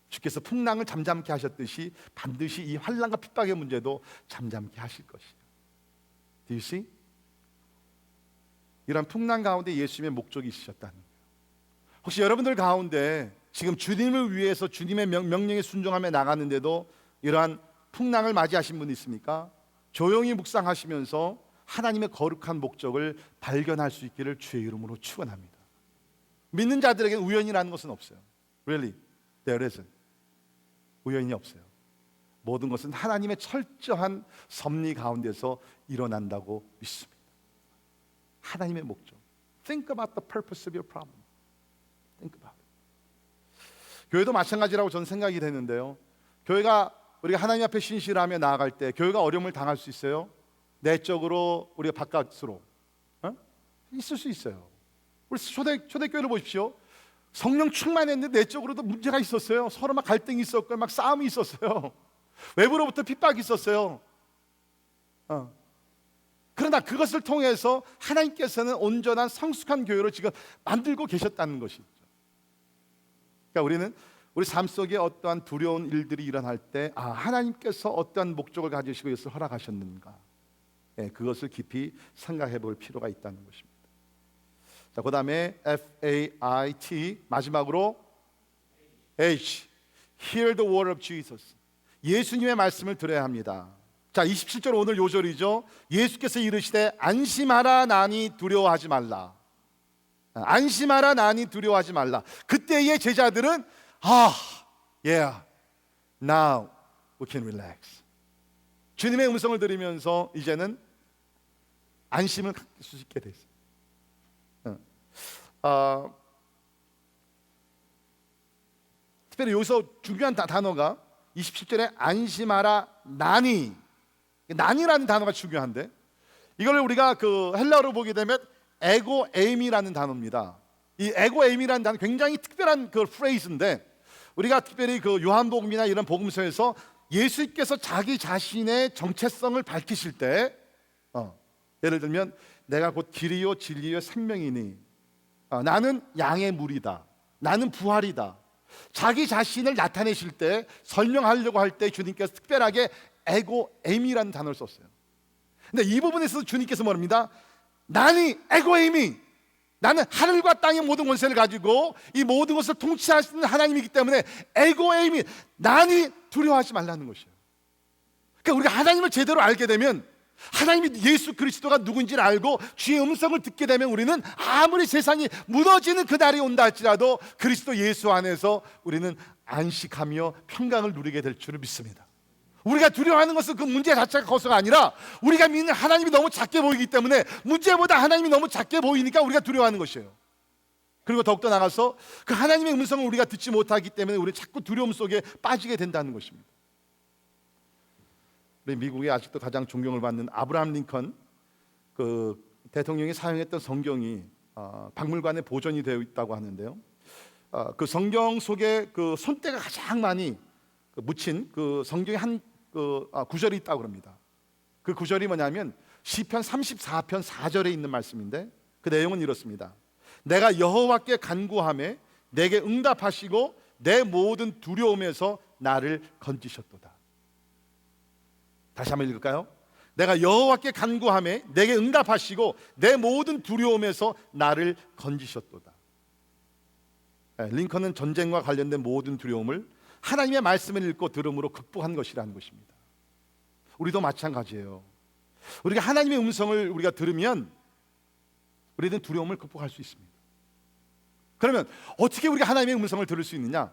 주께서 풍랑을 잠잠케 하셨듯이 반드시 이 환난과 핍박의 문제도 잠잠케 하실 것이야. Do you see? 이런 풍랑 가운데 예수님의 목적이 있으셨다는 거예요. 혹시 여러분들 가운데 지금 주님을 위해서 주님의 명령에 순종하며 나가는데도 이러한 풍랑을 맞이하신 분이 있습니까? 조용히 묵상하시면서 하나님의 거룩한 목적을 발견할 수 있기를 주의 이름으로 축원합니다. 믿는 자들에게는 우연이라는 것은 없어요. Really, there isn't. 우연이 없어요. 모든 것은 하나님의 철저한 섭리 가운데서 일어난다고 믿습니다. 하나님의 목적. Think about the purpose of your problem. Think about it. 교회도 마찬가지라고 저는 생각이 되는데요. 교회가 우리가 하나님 앞에 신실하며 나아갈 때 교회가 어려움을 당할 수 있어요. 내적으로 우리가 바깥으로 있을 수 있어요. 우리 초대교회를 보십시오. 성령 충만했는데 내적으로도 문제가 있었어요. 서로 막 갈등이 있었고 막 싸움이 있었어요. 외부로부터 핍박이 있었어요. 그러나 그것을 통해서 하나님께서는 온전한 성숙한 교회로 지금 만들고 계셨다는 것이죠. 그러니까 우리는 우리 삶 속에 어떠한 두려운 일들이 일어날 때 하나님께서 어떠한 목적을 가지시고 이것을 허락하셨는가, 그것을 깊이 생각해 볼 필요가 있다는 것입니다. 자, 그 다음에 FAIT, 마지막으로 H, Hear the word of Jesus. 예수님의 말씀을 들어야 합니다. 자, 27절 오늘 요절이죠. 예수께서 이르시되 안심하라 나니 두려워하지 말라. 안심하라 나니 두려워하지 말라. 그때의 제자들은 yeah, now we can relax. 주님의 음성을 들으면서 이제는 안심을 갖을 수 있게 됐어요. 특별히 여기서 중요한 단어가 27절에 안심하라 나니, 난이라는 단어가 중요한데 이걸 우리가 그 헬라어로 보게 되면 에고에임이라는 단어입니다. 이 에고에임이라는 단어 굉장히 특별한 그 프레이즈인데 우리가 특별히 그 요한복음이나 이런 복음서에서 예수께서 자기 자신의 정체성을 밝히실 때 예를 들면 내가 곧 길이요 진리요 생명이니 나는 양의 물이다. 나는 부활이다. 자기 자신을 나타내실 때 설명하려고 할 때 주님께서 특별하게 에고에임이라는 단어를 썼어요. 근데 이 부분에서 주님께서 말합니다. 나니 에고에임이 나는 하늘과 땅의 모든 권세를 가지고 이 모든 것을 통치하시는 하나님이기 때문에 에고에임이 나니 두려워하지 말라는 것이에요. 그러니까 우리가 하나님을 제대로 알게 되면 하나님이 예수 그리스도가 누군지를 알고 주의 음성을 듣게 되면 우리는 아무리 세상이 무너지는 그날이 온다 할지라도 그리스도 예수 안에서 우리는 안식하며 평강을 누리게 될 줄을 믿습니다. 우리가 두려워하는 것은 그 문제 자체가 커서가 아니라 우리가 믿는 하나님이 너무 작게 보이기 때문에 문제보다 하나님이 너무 작게 보이니까 우리가 두려워하는 것이에요. 그리고 더욱더 나가서 그 하나님의 음성을 우리가 듣지 못하기 때문에 우리는 자꾸 두려움 속에 빠지게 된다는 것입니다. 우리 미국에 아직도 가장 존경을 받는 아브라함 링컨 그 대통령이 사용했던 성경이 박물관에 보존이 되어 있다고 하는데요. 그 성경 속에 그 손때가 가장 많이 묻힌 그 성경의 한 구절이 있다고 합니다. 그 구절이 뭐냐면 시편 34편 4절에 있는 말씀인데 그 내용은 이렇습니다. 내가 여호와께 간구하매 내게 응답하시고 내 모든 두려움에서 나를 건지셨도다. 다시 한번 읽을까요? 내가 여호와께 간구하매 내게 응답하시고 내 모든 두려움에서 나를 건지셨도다. 링컨은 전쟁과 관련된 모든 두려움을 하나님의 말씀을 읽고 들음으로 극복한 것이라는 것입니다. 우리도 마찬가지예요. 우리가 하나님의 음성을 우리가 들으면 우리는 두려움을 극복할 수 있습니다. 그러면 어떻게 우리가 하나님의 음성을 들을 수 있느냐?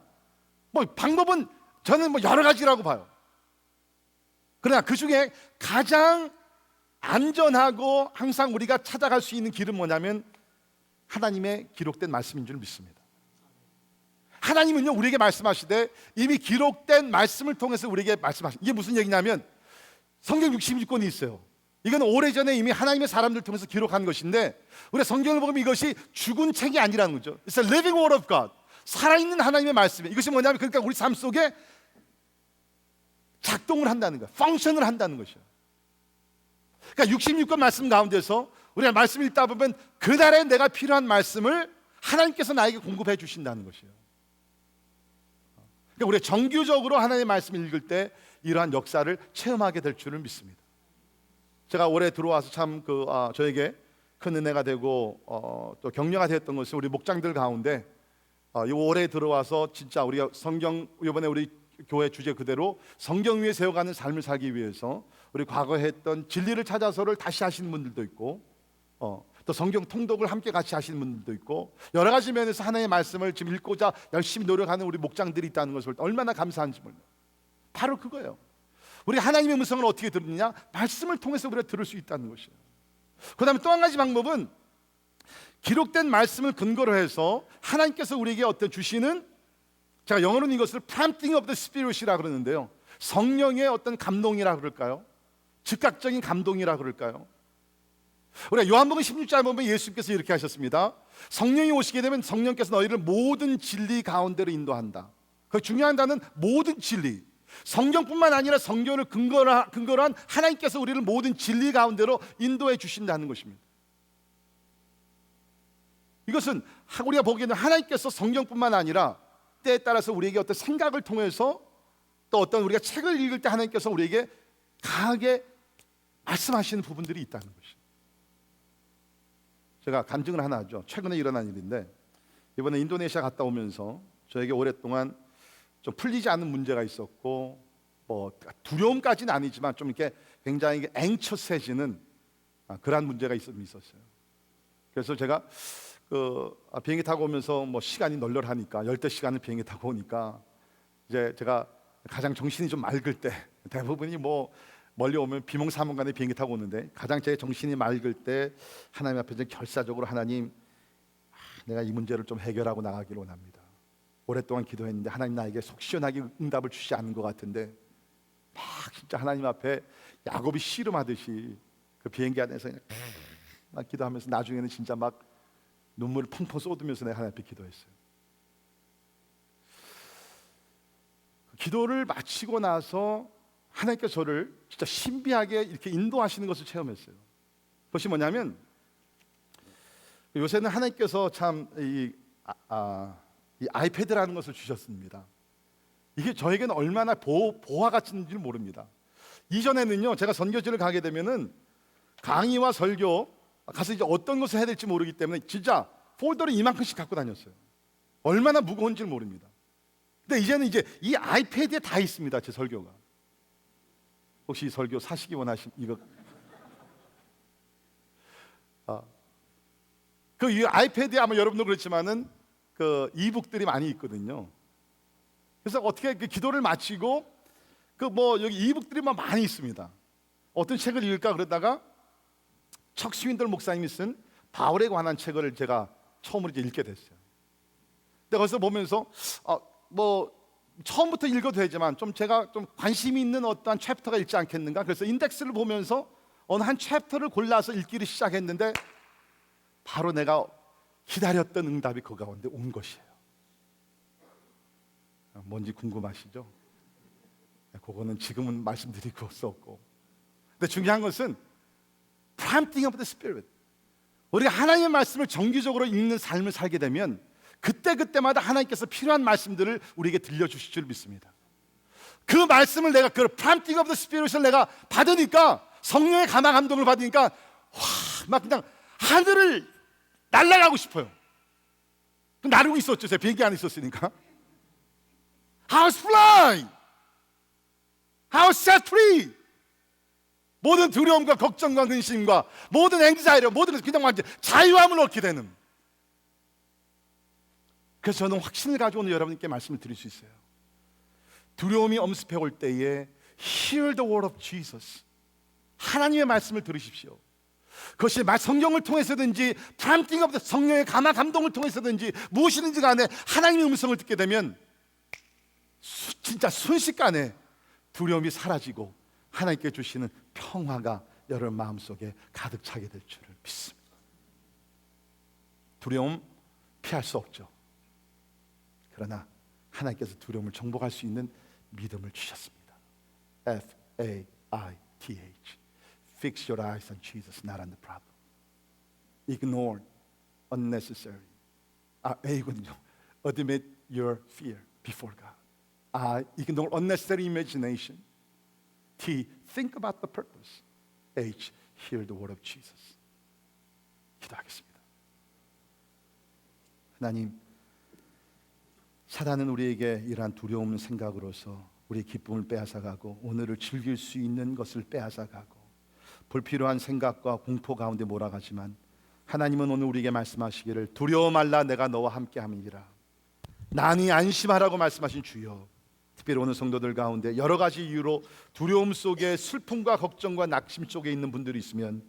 방법은 저는 여러 가지라고 봐요. 그러나 그 중에 가장 안전하고 항상 우리가 찾아갈 수 있는 길은 뭐냐면 하나님의 기록된 말씀인 줄 믿습니다. 하나님은요, 우리에게 말씀하시되 이미 기록된 말씀을 통해서 우리에게 말씀하십니다. 이게 무슨 얘기냐면 성경 66권이 있어요. 이건 오래전에 이미 하나님의 사람들 통해서 기록한 것인데 우리가 성경을 보면 이것이 죽은 책이 아니라는 거죠. It's a living word of God. 살아있는 하나님의 말씀이에요. 이것이 뭐냐면 그러니까 우리 삶 속에 작동을 한다는 거예요. 펑션을 한다는 것이에요. 그러니까 66권 말씀 가운데서 우리가 말씀 읽다 보면 그날에 내가 필요한 말씀을 하나님께서 나에게 공급해 주신다는 것이에요. 그러니까 우리가 정규적으로 하나님의 말씀을 읽을 때 이러한 역사를 체험하게 될 줄을 믿습니다. 제가 올해 들어와서 참 저에게 큰 은혜가 되고 또 격려가 되었던 것은 우리 목장들 가운데 이 올해 들어와서 진짜 우리가 성경 이번에 우리 교회 주제 그대로 성경 위에 세워가는 삶을 살기 위해서 우리 과거에 했던 진리를 찾아서를 다시 하시는 분들도 있고 또 성경 통독을 함께 같이 하시는 분들도 있고 여러 가지 면에서 하나님의 말씀을 지금 읽고자 열심히 노력하는 우리 목장들이 있다는 것을 얼마나 감사한지 몰라요. 바로 그거예요. 우리가 하나님의 음성을 어떻게 들느냐? 말씀을 통해서 우리가 들을 수 있다는 것이에요. 그 다음에 또 한 가지 방법은 기록된 말씀을 근거로 해서 하나님께서 우리에게 어떤 주시는, 제가 영어로는 이것을 prompting of the Spirit이라 그러는데요, 성령의 어떤 감동이라 그럴까요? 즉각적인 감동이라 그럴까요? 우리가 요한복음 16장 보면 예수님께서 이렇게 하셨습니다. 성령이 오시게 되면 성령께서 너희를 모든 진리 가운데로 인도한다. 그 중요한 단어는 모든 진리. 성경뿐만 아니라 성경을 근거로 한 하나님께서 우리를 모든 진리 가운데로 인도해 주신다는 것입니다. 이것은 우리가 보기에는 하나님께서 성경뿐만 아니라 때에 따라서 우리에게 어떤 생각을 통해서 또 어떤 우리가 책을 읽을 때 하나님께서 우리에게 강하게 말씀하시는 부분들이 있다는 것입니다. 제가 간증을 하나 하죠. 최근에 일어난 일인데 이번에 인도네시아 갔다 오면서 저에게 오랫동안 좀 풀리지 않는 문제가 있었고 두려움까지는 아니지만 좀 이렇게 굉장히 앵처스해지는 그러한 문제가 있었어요. 그래서 제가 비행기 타고 오면서 시간이 널널하니까 열대 시간을 비행기 타고 오니까 이제 제가 가장 정신이 좀 맑을 때, 대부분이 멀리 오면 비몽사몽간에 비행기 타고 오는데 가장 제 정신이 맑을 때 하나님 앞에서 결사적으로 하나님, 내가 이 문제를 좀 해결하고 나가기를 원합니다. 오랫동안 기도했는데 하나님 나에게 속 시원하게 응답을 주시지 않는 것 같은데 막 진짜 하나님 앞에 야곱이 씨름하듯이 그 비행기 안에서 그냥 막 기도하면서 나중에는 진짜 막 눈물을 펑펑 쏟으면서 내가 하나님 앞에 기도했어요. 기도를 마치고 나서 하나님께서 저를 진짜 신비하게 이렇게 인도하시는 것을 체험했어요. 그것이 뭐냐면 요새는 하나님께서 참 이 아이패드라는 것을 주셨습니다. 이게 저에게는 얼마나 보화 가치인지 모릅니다. 이전에는요, 제가 선교지를 가게 되면은 강의와 설교 가서 이제 어떤 것을 해야 될지 모르기 때문에 진짜 폴더를 이만큼씩 갖고 다녔어요. 얼마나 무거운지 모릅니다. 근데 이제는 이제 이 아이패드에 다 있습니다. 제 설교가. 혹시 이 설교 사시기 원하신 이거 이 아이패드에 아마 여러분도 그렇지만은 그 이북들이 많이 있거든요. 그래서 어떻게 기도를 마치고 여기 이북들이 많이 있습니다. 어떤 책을 읽을까 그러다가 척 스윈들 목사님이 쓴 바울에 관한 책을 제가 처음으로 이제 읽게 됐어요. 근데 거기서 보면서 처음부터 읽어도 되지만 제가 좀 관심이 있는 어떠한 챕터가 있지 않겠는가. 그래서 인덱스를 보면서 어느 한 챕터를 골라서 읽기를 시작했는데 바로 내가 기다렸던 응답이 그 가운데 온 것이에요. 뭔지 궁금하시죠? 그거는 지금은 말씀드릴 수 없고, 근데 중요한 것은 prompting of the Spirit. 우리가 하나님의 말씀을 정기적으로 읽는 삶을 살게 되면 그때마다 하나님께서 필요한 말씀들을 우리에게 들려주실 줄 믿습니다. 그 말씀을 내가 그 prompting of the Spirit을 내가 받으니까, 성령의 감화 감동을 받으니까 막 그냥 하늘을 날아가고 싶어요. 나르고 있었죠. 제가 비행기 안에 있었으니까. How fly? How set free? 모든 두려움과 걱정과 근심과 모든 anxiety, 모든 것을 그냥 완전 자유함을 얻게 되는. 그래서 저는 확신을 가지고 오늘 여러분께 말씀을 드릴 수 있어요. 두려움이 엄습해 올 때에 Hear the word of Jesus. 하나님의 말씀을 들으십시오. 그것이 성경을 통해서든지 prompting of the 성령의 감화 감동을 통해서든지 무엇이든지 간에 하나님의 음성을 듣게 되면 진짜 순식간에 두려움이 사라지고 하나님께 주시는 평화가 여러분 마음속에 가득 차게 될 줄을 믿습니다. 두려움 피할 수 없죠. 그러나 하나님께서 두려움을 정복할 수 있는 믿음을 주셨습니다. F-A-I-T-H. Fix your eyes on Jesus, not on the problem. Ignore unnecessary. A군요. Admit your fear before God. Ignore unnecessary imagination. T. Think about the purpose. H. Hear the word of Jesus. 기도하겠습니다. 하나님, 사단은 우리에게 이러한 두려움 생각으로서 우리의 기쁨을 빼앗아가고 오늘을 즐길 수 있는 것을 빼앗아가고 불필요한 생각과 공포 가운데 몰아가지만 하나님은 오늘 우리에게 말씀하시기를 두려워 말라 내가 너와 함께함이니라. 난이 안심하라고 말씀하신 주여, 특별히 오늘 성도들 가운데 여러 가지 이유로 두려움 속에 슬픔과 걱정과 낙심 속에 있는 분들이 있으면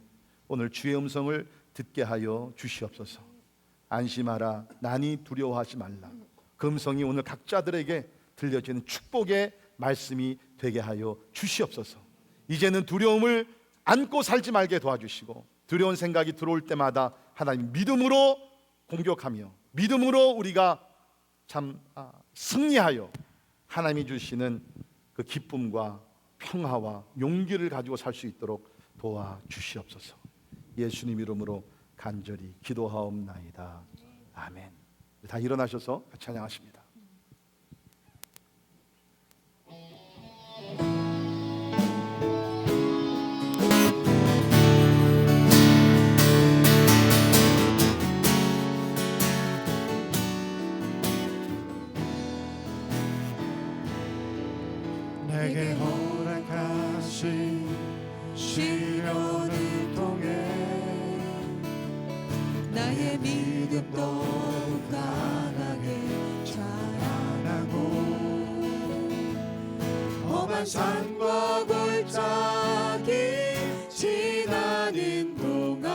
오늘 주의 음성을 듣게 하여 주시옵소서. 안심하라, 난이 두려워하지 말라. 그 음성이 오늘 각자들에게 들려지는 축복의 말씀이 되게 하여 주시옵소서. 이제는 두려움을 안고 살지 말게 도와주시고 두려운 생각이 들어올 때마다 하나님 믿음으로 공격하며 믿음으로 우리가 참 승리하여 하나님이 주시는 그 기쁨과 평화와 용기를 가지고 살 수 있도록 도와주시옵소서. 예수님 이름으로 간절히 기도하옵나이다. 아멘. 다 일어나셔서 같이 찬양하십니다. 내게 허락하신 시련을 통해 나의 믿음 더욱 강하게 자라나고 험한 산과 골짜기 지나는 동안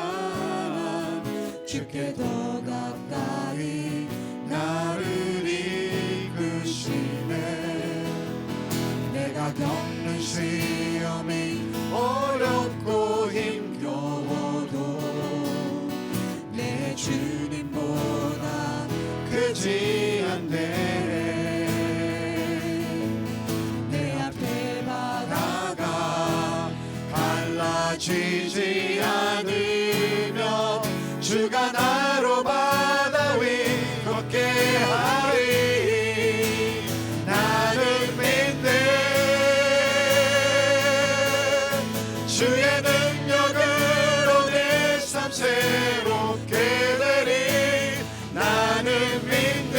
주께 더 가까이 나를 이끄시네. 내가 겪는 시험이 어렵고 힘겨워도 내 주님보다 크지 않네. 내 앞에 바다가 갈라지지 않으며 주가 나로 바다 위 걷게 하리. 나는 믿네. 주의 능력으로 내 삶 새롭게 되리. 나는 믿네.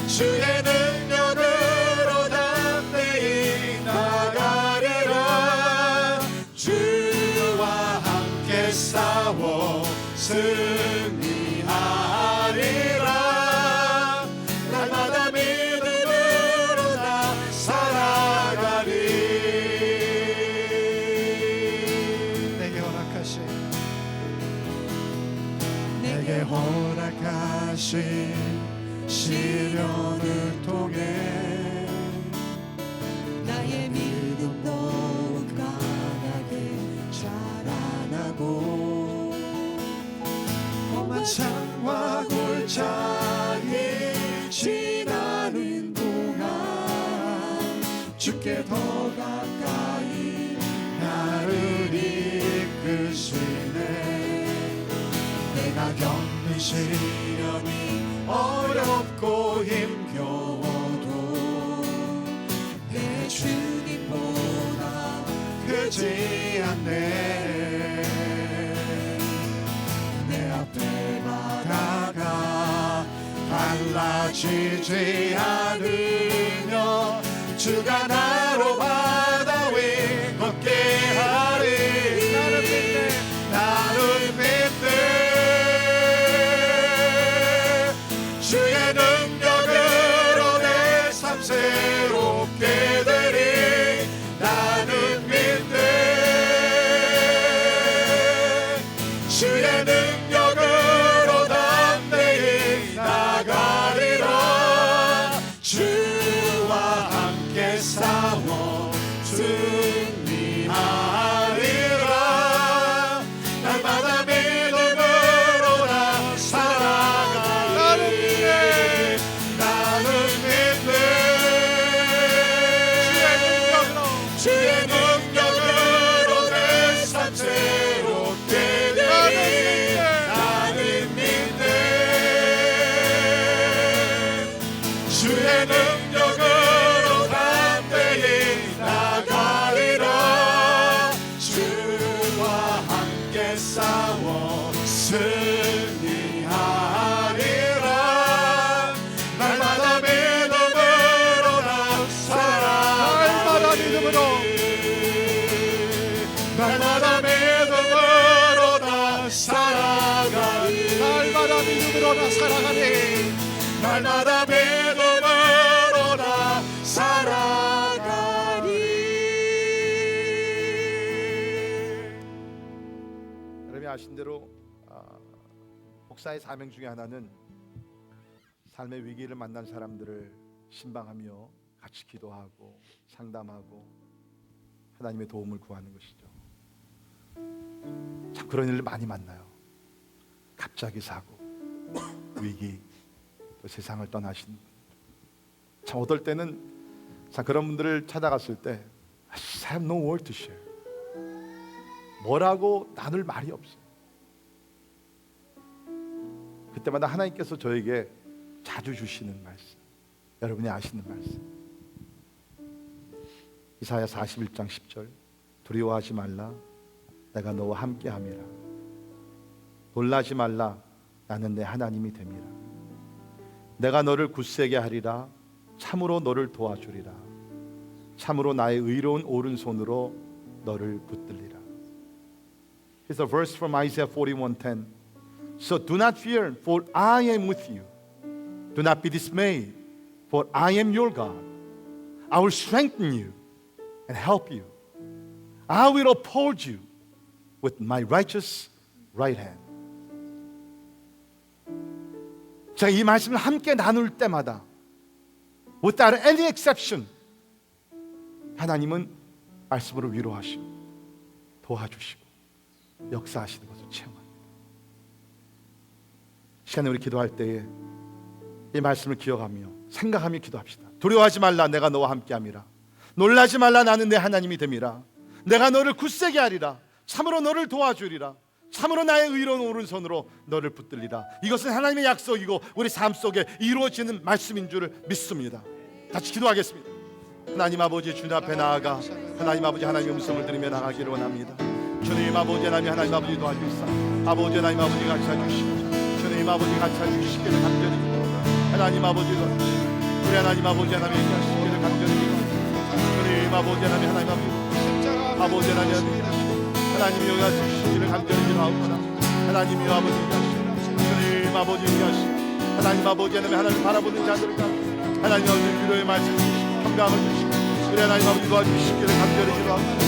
주의 능력으로 담대히 나가리라. 주와 함께 싸워 승리하리라. 날마다 믿음으로 나 살아가리. 내게 허락하신 시련을 통해 나의 믿음 더욱 강하게 자라나고 험한 산과 골짜기 지나는 동안 주께 더 가까이 나를 이끄시네. 내가 겪는 시련이 어렵고 힘겨워도 내 주님보다 크지 않네. 내 앞에 바다가 갈라지지 지지 않으며 주가 나로 바다 위 걷게 하리. 나는 믿네 주의 능력으로 내 삶 새롭게 되리. 나는 믿네 주의 능력으로 담대히 나가리라. 주와 함께 싸워 승리하리라. 날마다 믿음으로 나 살아가리. 나는 믿네 주의 능력으로 내 삶 새롭게 되리. 나는 믿네 주의 능력으로 담대히 나가리라. 주와 함께 싸워 승리하리라. 날마다 믿음으로 나 살아가리. 날마다 믿음으로 나 살아가리. 날마다 믿음으로 나 살아가리. 날마다 믿음으로 나 살아가리. 여러분이 아신 대로 목사의 사명 중에 하나는 삶의 위기를 만난 사람들을 신방하며 같이 기도하고 상담하고 하나님의 도움을 구하는 것이죠. 참 그런 일을 많이 만나요. 갑자기 사고, 위기, 또 세상을 떠나신. 참 어떨 때는 참 그런 분들을 찾아갔을 때 I have no word to share. 뭐라고 나눌 말이 없어요. 그때마다 하나님께서 저에게 자주 주시는 말씀, 여러분이 아시는 말씀. 이사야 41장 10절. 두려워하지 말라, 내가 너와 함께함이라. 놀라지 말라, 나는 내 하나님이 됨이라. 내가 너를 굳세게 하리라. 참으로 너를 도와주리라. 참으로 나의 의로운 오른손으로 너를 붙들리라. It's a verse from Isaiah 41:10. So do not fear, for I am with you. Do not be dismayed, for I am your God. I will strengthen you and help you. I will uphold you with my righteous right hand. 제가 이 말씀을 함께 나눌 때마다 without any exception 하나님은 말씀으로 위로하시고 도와주시고 역사하시는 것을 체험합니다. 시간에 우리 기도할 때에 이 말씀을 기억하며 생각하며 기도합시다. 두려워하지 말라, 내가 너와 함께함이라. 놀라지 말라, 나는 내 하나님이 됨이라. 내가 너를 굳세게 하리라. 참으로 너를 도와주리라. 참으로 나의 의로운 오른손으로 너를 붙들리라. 이것은 하나님의 약속이고 우리 삶 속에 이루어지는 말씀인 줄을 믿습니다. 같이 기도하겠습니다. 하나님 아버지, 주님 앞에 나아가 하나님 아버지 하나님의 음성을 들으며 나가기를 원합니다. 주님 아버지 하나님, 하나님 아버지 도와주시사 아버지 하나님 아버지 같이 해주시고 주님 아버지 같이 해주시기를 간절히 하나님 아버지 도와주시고 우리 하나님 아버지 하나님 얘기하시기를 간절히 주님 아버지 하나님, 하나님 아버지 하나님 하나님이 여기 주시기를 간절히 기도하옵나다. 하나님이 아버지 주님 아버지 얘기하시고 하나님 아버지 하나님, 하나님 바라보는 자들을 하나님 아버지 위로의 말씀 주시고 평강을 주시고 우리 하나님 아버지 도와주시기를 간절히 기도합니다.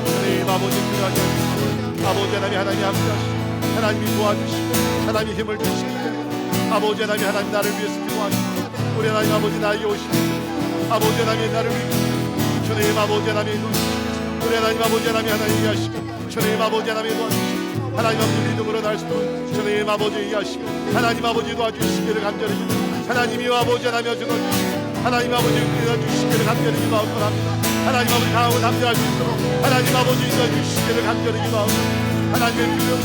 주님 아버지 필요하게 하시고 아버지 하나님, 하나님이 함께 하시고 하나님이 도와주시고 하나님이 힘을 주시고 아버지 하나님, 하나님 나를 위해서 기도하시고 우리 하나님 아버지 나에게 오시고 아버지 하나님 나를 위해 주님 아버지 하나님이 도와주시고 우리 하나님 아버지 하나님, 하나님이 하시고 주님 아버지 하나님이 도와주시고 하나님 아버지 믿음으로 날 수도 주님 아버지 이해하시고 하나님 아버지 도와주시기를 간절히 하나님이 아버지 하나님이 도와주시고 하나님 아버지 도와주시기를 간절히 기도하옵니다. 하나님 아버지 강하고 담대할 수 있도록 하나님 아버지 도와주시기를 간절히 기도하옵니다. 하나님의 필요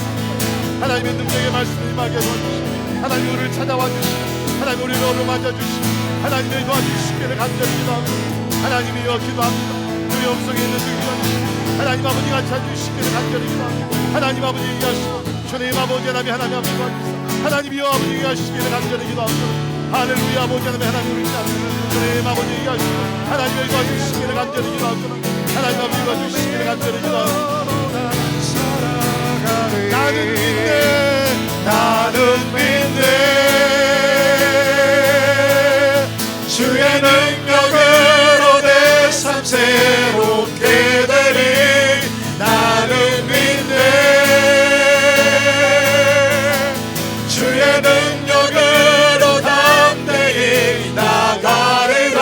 하나님의 능력의 말씀을 임하게 도와주시고 하나님 우리를 찾아와 주시고 하나님 우리를 어루맞아주시고 하나님의 도와주시기를 간절히 기도합니다. 하나님이여 기도합니다. 주의 음성에 있는 주기도하시고 하나님 아버지가 찾아주시기를 간절히 기도합니다. 하나님 아버지 이해하시고 주님 아버지 하나님, 하나님 아버지 도와주시고 하나님이여 아버지 이해하시기를 간절히 기도합니다. 할렐루야. 아버지 하나님, 하나님을 주님 아버지 이겨주시고 하나님을 도와주시기를 간절히 기도하거나 하나님 아버지 도와주시기를 간절히 기도하거나 나는 믿네, 나는 믿네 주의 능력으로 내 삶 새롭게 되리 나는 믿네 주의 능력으로 담대히 나가리라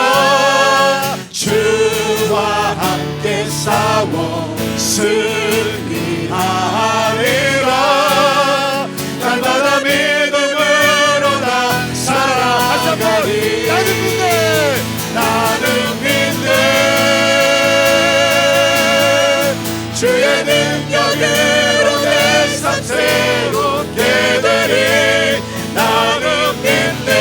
주와 함께 싸워 승리하리라 날마다 믿음으로 나 살아가리 나는 믿네, 나는 믿네 주의 능력으로 내 삶 새롭게 되리 나는 믿네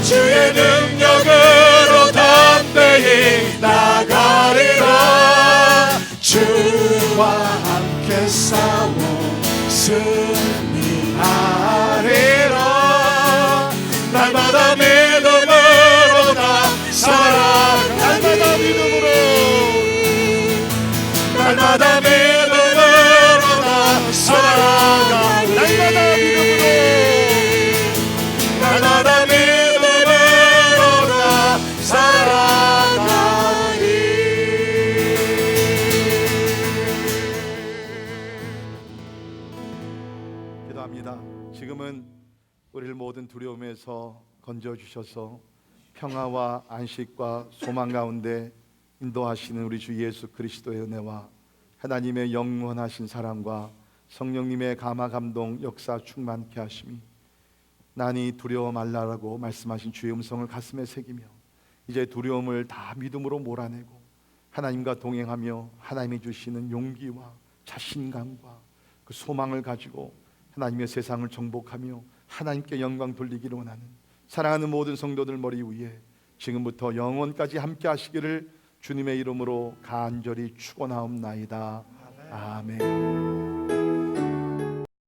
주의 능력으로 담대히 나가리라 주와 함께 싸워 승리하리라 날마다 믿음으로 나 살아가 날마다 믿음으로 날마다 믿음으로 나 살아가 날마다 믿음으로 날마다 믿음으로 나 살아가리 기도합니다. 지금은 우리를 모든 두려움에서 건져주셔서 평화와 안식과 소망 가운데 인도하시는 우리 주 예수 그리스도의 은혜와 하나님의 영원하신 사랑과 성령님의 감화 감동 역사 충만케 하심이 난이 두려워 말라라고 말씀하신 주의 음성을 가슴에 새기며 이제 두려움을 다 믿음으로 몰아내고 하나님과 동행하며 하나님이 주시는 용기와 자신감과 그 소망을 가지고 하나님의 세상을 정복하며 하나님께 영광 돌리기를 원하는 사랑하는 모든 성도들 머리 위에 지금부터 영원까지 함께 하시기를 주님의 이름으로 간절히 축원하옵나이다. 아멘.